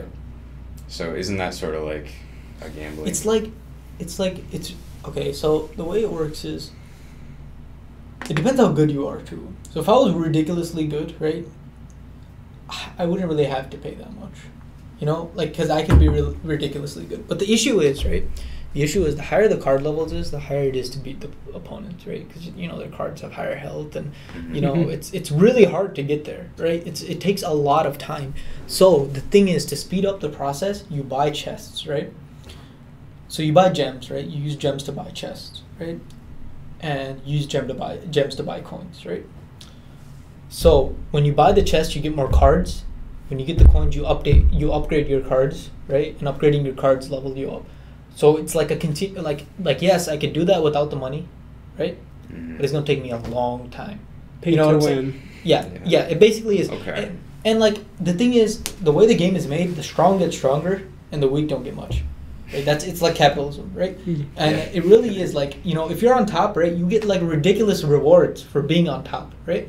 So isn't that sort of like a gambling? It's okay. So the way it works is, it depends how good you are too. So if I was ridiculously good, right, I wouldn't really have to pay that much, because I could be ridiculously good. But the issue is, right? The issue is the higher the card levels is, the higher it is to beat the opponents, right? Because their cards have higher health, and it's really hard to get there, right? It takes a lot of time. So the thing is, to speed up the process, you buy chests, right? So you buy gems, right? You use gems to buy chests, right? And you use gems to buy coins, right? So when you buy the chest, you get more cards. When you get the coins, you upgrade your cards, right? And upgrading your cards level you up. So it's like a yes, I could do that without the money, right? Mm-hmm. But it's gonna take me a long time. Pay to win. Yeah. It basically is. Okay. And like the thing is, the way the game is made, the strong get stronger and the weak don't get much. Right? It's like capitalism, right? And it really is like, if you're on top, right, you get like ridiculous rewards for being on top, right?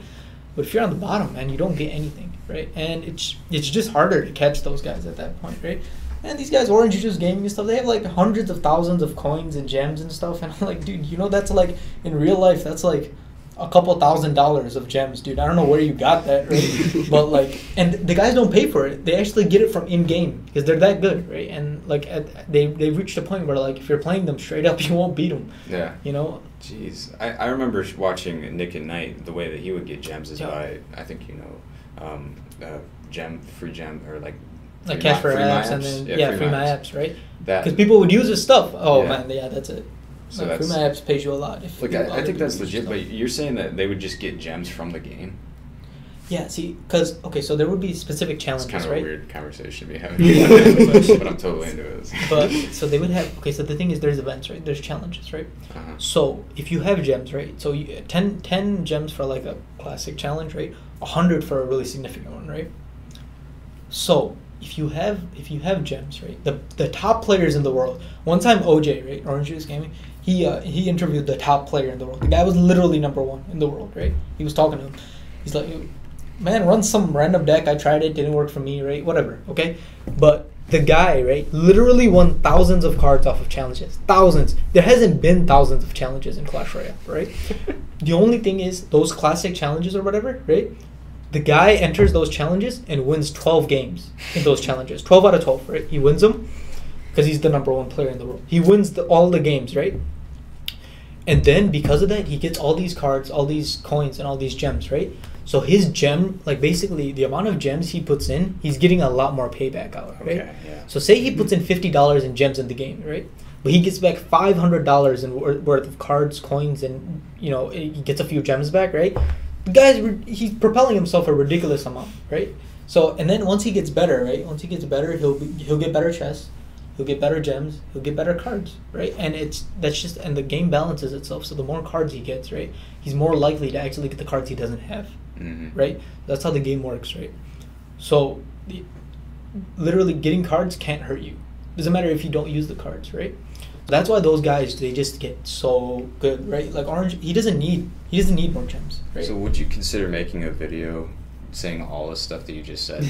But if you're on the bottom, man, you don't get anything, right? And it's just harder to catch those guys at that point, right? And these guys, Orange Juice Gaming and stuff, they have like hundreds of thousands of coins and gems and stuff. And I'm like, dude, that's like, in real life, that's like a couple $1,000s of gems, dude. I don't know where you got that, right? But like, and the guys don't pay for it. They actually get it from in-game because they're that good, right? And like, they've reached a point where like, if you're playing them straight up, you won't beat them. Yeah. Jeez. I remember watching Nick at Night, the way that he would get gems is by, I think free gem, or like cash for apps, and then free my apps, right? Because people would use his stuff. Man, that's it. So free my apps pays you a lot. I think that's legit. But you're saying that they would just get gems from the game? Yeah. See, because so there would be specific challenges, right? It's kind of a weird conversation to be having. But I'm totally into it. But so they would have. So the thing is, there's events, right? There's challenges, right? Uh-huh. So if you have gems, right? So 10 gems for like a classic challenge, right? 100 for a really significant one, right? So if you have gems, right? The top players in the world. One time, OJ, right? Orange Juice Gaming. He interviewed the top player in the world. The guy was literally #1 in the world, right? He was talking to him. He's like, man, run some random deck. I tried it, didn't work for me, right? Whatever, okay? But the guy, right, literally won thousands of cards off of challenges. Thousands. There hasn't been thousands of challenges in Clash Royale, right? The only thing is, those classic challenges or whatever, right? The guy enters those challenges and wins 12 games in those challenges. 12 out of 12, right? He wins them because he's the #1 player in the world. He wins all the games, right? And then because of that, he gets all these cards, all these coins, and all these gems, right? So his gem, like basically the amount of gems he puts in, he's getting a lot more payback out, right? Okay, yeah. So say he puts in $50 in gems in the game, right? But he gets back $500 in worth of cards, coins, and he gets a few gems back, right? The guy's he's propelling himself a ridiculous amount, right? So and then once he gets better, right? Once he gets better, he'll get better chests, he'll get better gems, he'll get better cards, right? And and the game balances itself. So the more cards he gets, right, he's more likely to actually get the cards he doesn't have, right? That's how the game works, right? So literally getting cards can't hurt you. Doesn't matter if you don't use the cards, right? That's why those guys, they just get so good, right? Like Orange, he doesn't need more gems, right? So would you consider making a video saying all the stuff that you just said?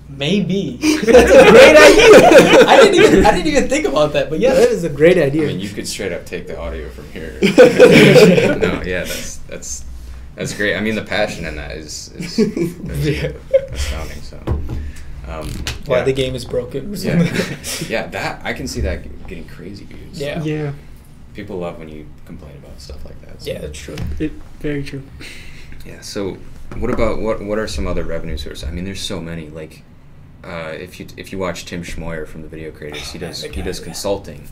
Maybe. That's a great idea. I didn't even think about that, but yeah, that is a great idea. I mean, you could straight up take the audio from here. No, yeah, that's great. I mean, the passion in that is astounding. So. Why the game is broken. Yeah, that I can see that getting crazy views. Yeah. Yeah. People love when you complain about stuff like that. So. Yeah, that's true. Very true. Yeah. So, what about what are some other revenue sources? I mean, there's so many. Like, if you watch Tim Schmoyer from the Video Creators, he does consulting.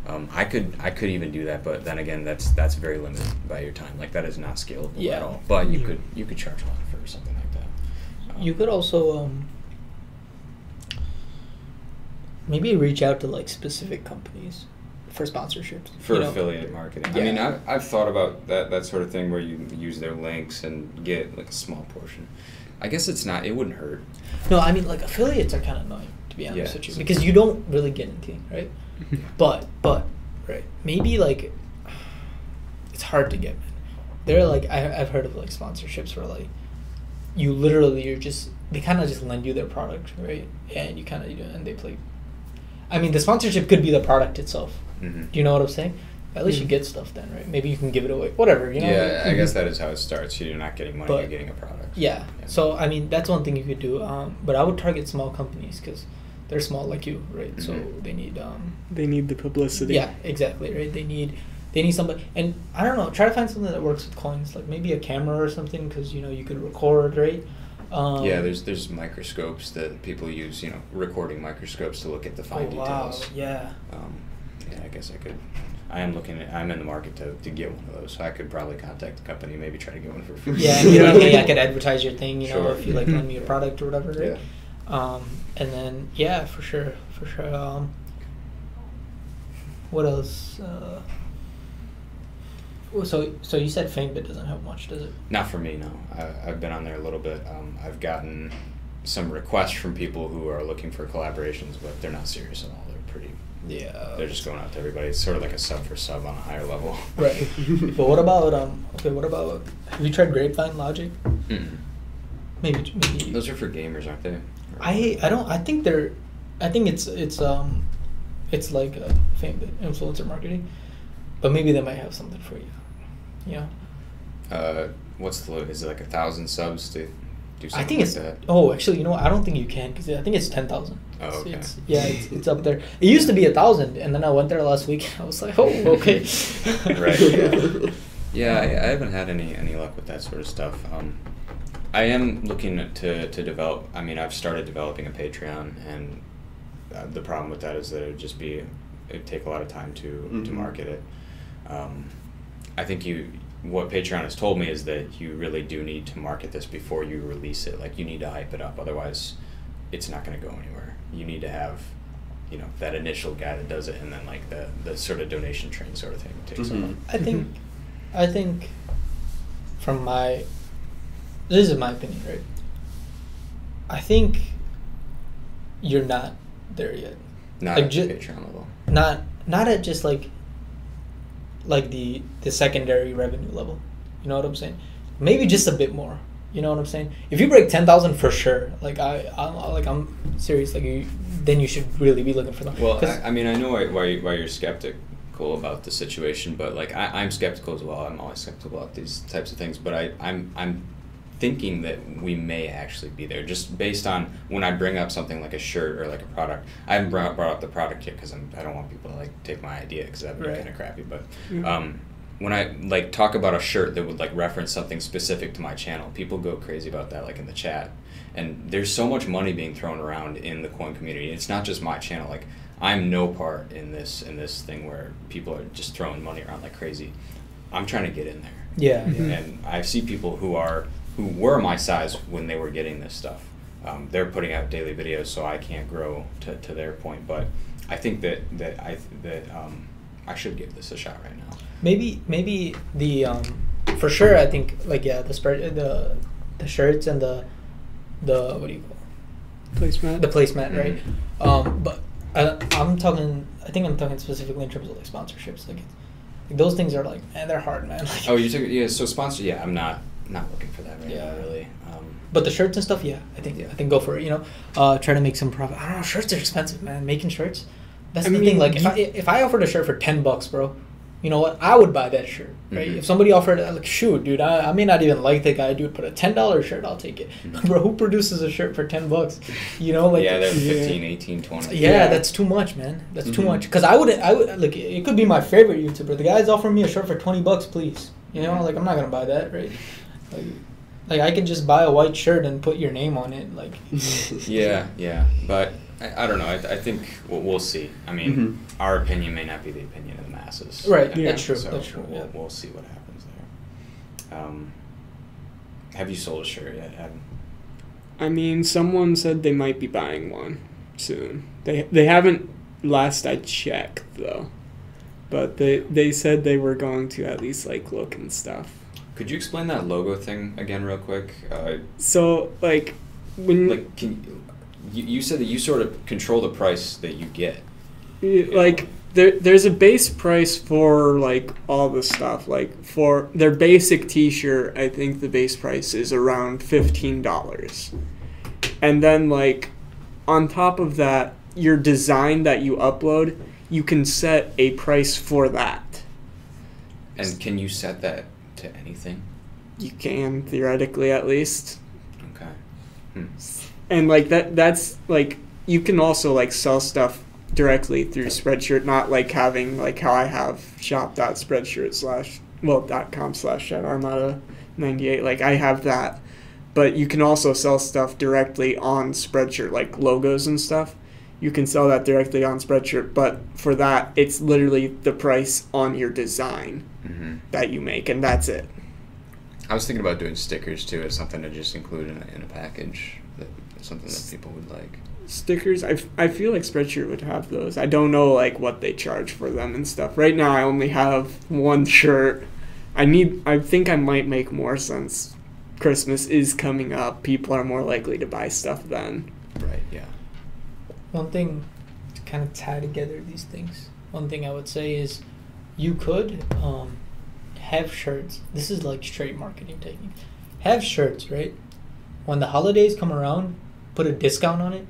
I could even do that, but then again, that's very limited by your time. Like that is not scalable at all. But you could charge a lot for something like that. You could also maybe reach out to like specific companies for sponsorships. For affiliate marketing. Yeah. I mean, I've thought about that sort of thing where you use their links and get like a small portion. I guess it wouldn't hurt. No, I mean like affiliates are kind of annoying, to be honest with you, because you don't really get anything, right? but right, maybe like it's hard to get. There are like I've heard of like sponsorships where like you literally they kind of just lend you their product, right? And you kind of and they play. I mean, the sponsorship could be the product itself. Mm-hmm. Do you know what I'm saying? At least you get stuff then, right? Maybe you can give it away, whatever, you know? Yeah, I guess that is how it starts. You're not getting money, you're getting a product. Yeah. So, I mean, that's one thing you could do. But I would target small companies because they're small like you, right? Mm-hmm. So they need... they need the publicity. Yeah, exactly, right? They need somebody... And I don't know, try to find something that works with coins, like maybe a camera or something because, you could record, right? There's microscopes that people use, recording microscopes to look at the fine details. Yeah. I guess I could. I'm in the market to get one of those, so I could probably contact the company, maybe try to get one for free. Yeah, hey, I could advertise your thing, sure. If you like lend me a product or whatever, right? Yeah. And then for sure. What else? So you said FameBit doesn't have much, does it? Not for me, no. I've been on there a little bit. I've gotten some requests from people who are looking for collaborations, but they're not serious at all. They're pretty. Yeah. They're just going out to everybody. It's sort of like a sub for sub on a higher level. Right. But what about have you tried Grapevine Logic? Mm-mm. Maybe. Those are for gamers, aren't they? I think it's like a FameBit, influencer marketing, but maybe they might have something for you. Yeah. What's the limit? Is it like 1,000 subs to do something? I think it's that? Oh, actually, I don't think you can because I think it's 10,000. Oh, okay. It's up there. It used to be 1,000, and then I went there last week. I was like, oh, okay. Right. Yeah, I haven't had any luck with that sort of stuff. I am looking to develop. I mean, I've started developing a Patreon, and the problem with that is that it'd take a lot of time to market it. I think what Patreon has told me is that you really do need to market this before you release it. Like, you need to hype it up, otherwise it's not going to go anywhere. You need to have, that initial guy that does it, and then like the sort of donation train sort of thing takes off. I think this is my opinion, right? I think you're not there yet. Not at the Patreon level. Not at just like the secondary revenue level. You know what I'm saying? Maybe just a bit more. You know what I'm saying? If you break 10,000 for sure, I'm serious. Then you should really be looking for them. Well, I know why you're skeptical about the situation, but like I'm skeptical as well. I'm always skeptical about these types of things, but I'm thinking that we may actually be there, just based on when I bring up something like a shirt or like a product. I haven't brought up the product yet because I don't want people to like take my idea because that'd be kind of crappy. But when I like talk about a shirt that would like reference something specific to my channel, people go crazy about that, like in the chat. And there's so much money being thrown around in the coin community. It's not just my channel. Like I'm no part in this thing where people are just throwing money around like crazy. I'm trying to get in there. Yeah. And I see people who were my size when they were getting this stuff. They're putting out daily videos, so I can't grow to their point. But I think that I should give this a shot right now. Maybe the for sure. I think like the spread the shirts and the what do you call Placemat. the placemat, right? But I'm talking. I think I'm talking specifically in terms of like sponsorships. Like those things are like, man, they're hard, man. Like, oh, you took so sponsor? Yeah, I'm not looking for that right now, really. But the shirts and stuff, yeah, I think go for it. You know, try to make some profit. I don't know, shirts are expensive, man. Making shirts, that's the thing. Like if I offered a shirt for $10, bro, you know what? I would buy that shirt, right? If somebody offered, like, shoot, dude, I may not even like the guy, dude, but a $10 shirt, I'll take it. Bro, who produces a shirt for $10? You know, like yeah, they're 15, 18, 20. Yeah, that's too much, man. That's too much. Because I would like it could be my favorite YouTuber. The guy's offering me a shirt for $20, please. You know, like I'm not gonna buy that, right? Like I could just buy a white shirt and put your name on it, like. yeah, but I don't know. I think we'll see. I mean, our opinion may not be the opinion of the masses. Right. Yeah. That's true. So that's true. We'll see what happens there. Have you sold a shirt yet, Adam? I mean, someone said they might be buying one soon. They haven't, last I checked though, but they said they were going to at least like look and stuff. Could you explain that logo thing again real quick? So like when like you said that you sort of control the price that you get. Like there's a base price for like all the stuff. Like for their basic T-shirt, I think the base price is around $15. And then like on top of that, your design that you upload, you can set a price for that. And can you set that to anything? You can, theoretically at least. Okay. And like that's like you can also like sell stuff directly through Spreadshirt, not like having like how I have shop.spreadshirt.com/armada98. Like I have that, but you can also sell stuff directly on Spreadshirt, like logos and stuff. You can sell that directly on Spreadshirt, but for that, it's literally the price on your design that you make, and that's it. I was thinking about doing stickers too, as something to just include in a package, something that people would like. Stickers, I feel like Spreadshirt would have those. I don't know like what they charge for them and stuff. Right now, I only have one shirt. I think I might make more since Christmas is coming up. People are more likely to buy stuff then. Right. Yeah. One thing to kind of tie together these things, one thing I would say is you could have shirts. This is like straight marketing technique. Have shirts, right? When the holidays come around, put a discount on it,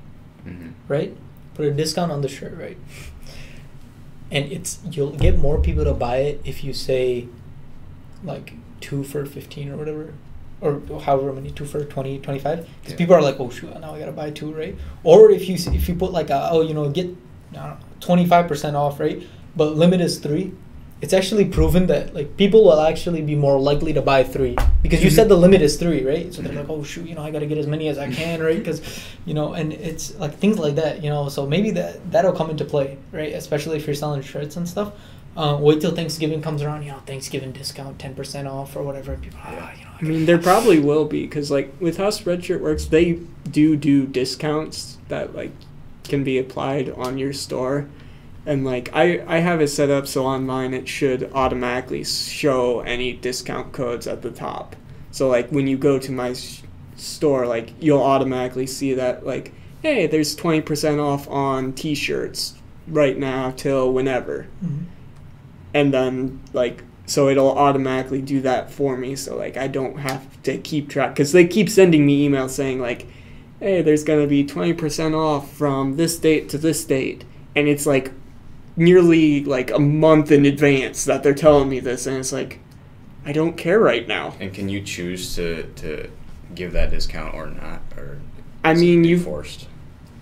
right? Put a discount on the shirt, right? And you'll get more people to buy it if you say like 2 for 15 or whatever. Or however many, 2 for 20, 25. Because people are like, oh shoot, now I gotta buy 2, right? Or if you put like get 25% off, right? But limit is 3. It's actually proven that like people will actually be more likely to buy 3 because you said the limit is 3, right? So they're like, oh shoot, I gotta get as many as I can, right? Because and it's like things like that, So maybe that'll come into play, right? Especially if you're selling shirts and stuff. Wait till Thanksgiving comes around, Thanksgiving discount, 10% off or whatever. People are I mean, there probably will be, because like with how Spreadshirt works, they do discounts that like can be applied on your store. And like I have it set up so on mine it should automatically show any discount codes at the top. So like when you go to my store, like you'll automatically see that like, hey, there's 20% off on T-shirts right now till whenever. And then like so it'll automatically do that for me, so like I don't have to keep track, because they keep sending me emails saying like, hey, there's gonna be 20% off from this date to this date, and it's like nearly like a month in advance that they're telling me this, and it's like, I don't care right now. And can you choose to give that discount or not, or I mean you forced?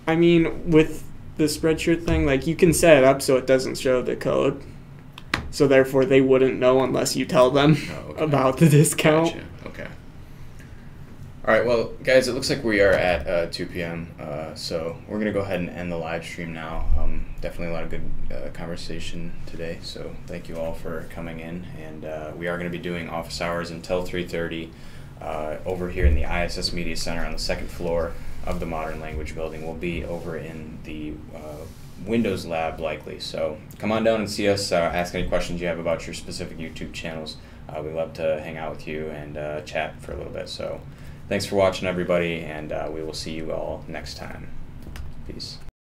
I mean with the Spreadshirt thing, like you can set it up so it doesn't show the code. so therefore they wouldn't know unless you tell them about the discount. Gotcha. Okay. All right, well, guys, it looks like we are at 2 p.m., so we're going to go ahead and end the live stream now. Definitely a lot of good conversation today, so thank you all for coming in, and we are going to be doing office hours until 3:30 over here in the ISS Media Center on the second floor of the Modern Language Building. We'll be over in the Windows Lab likely, so come on down and see us, ask any questions you have about your specific YouTube channels. We love to hang out with you and chat for a little bit, so thanks for watching, everybody, and we will see you all next time. Peace.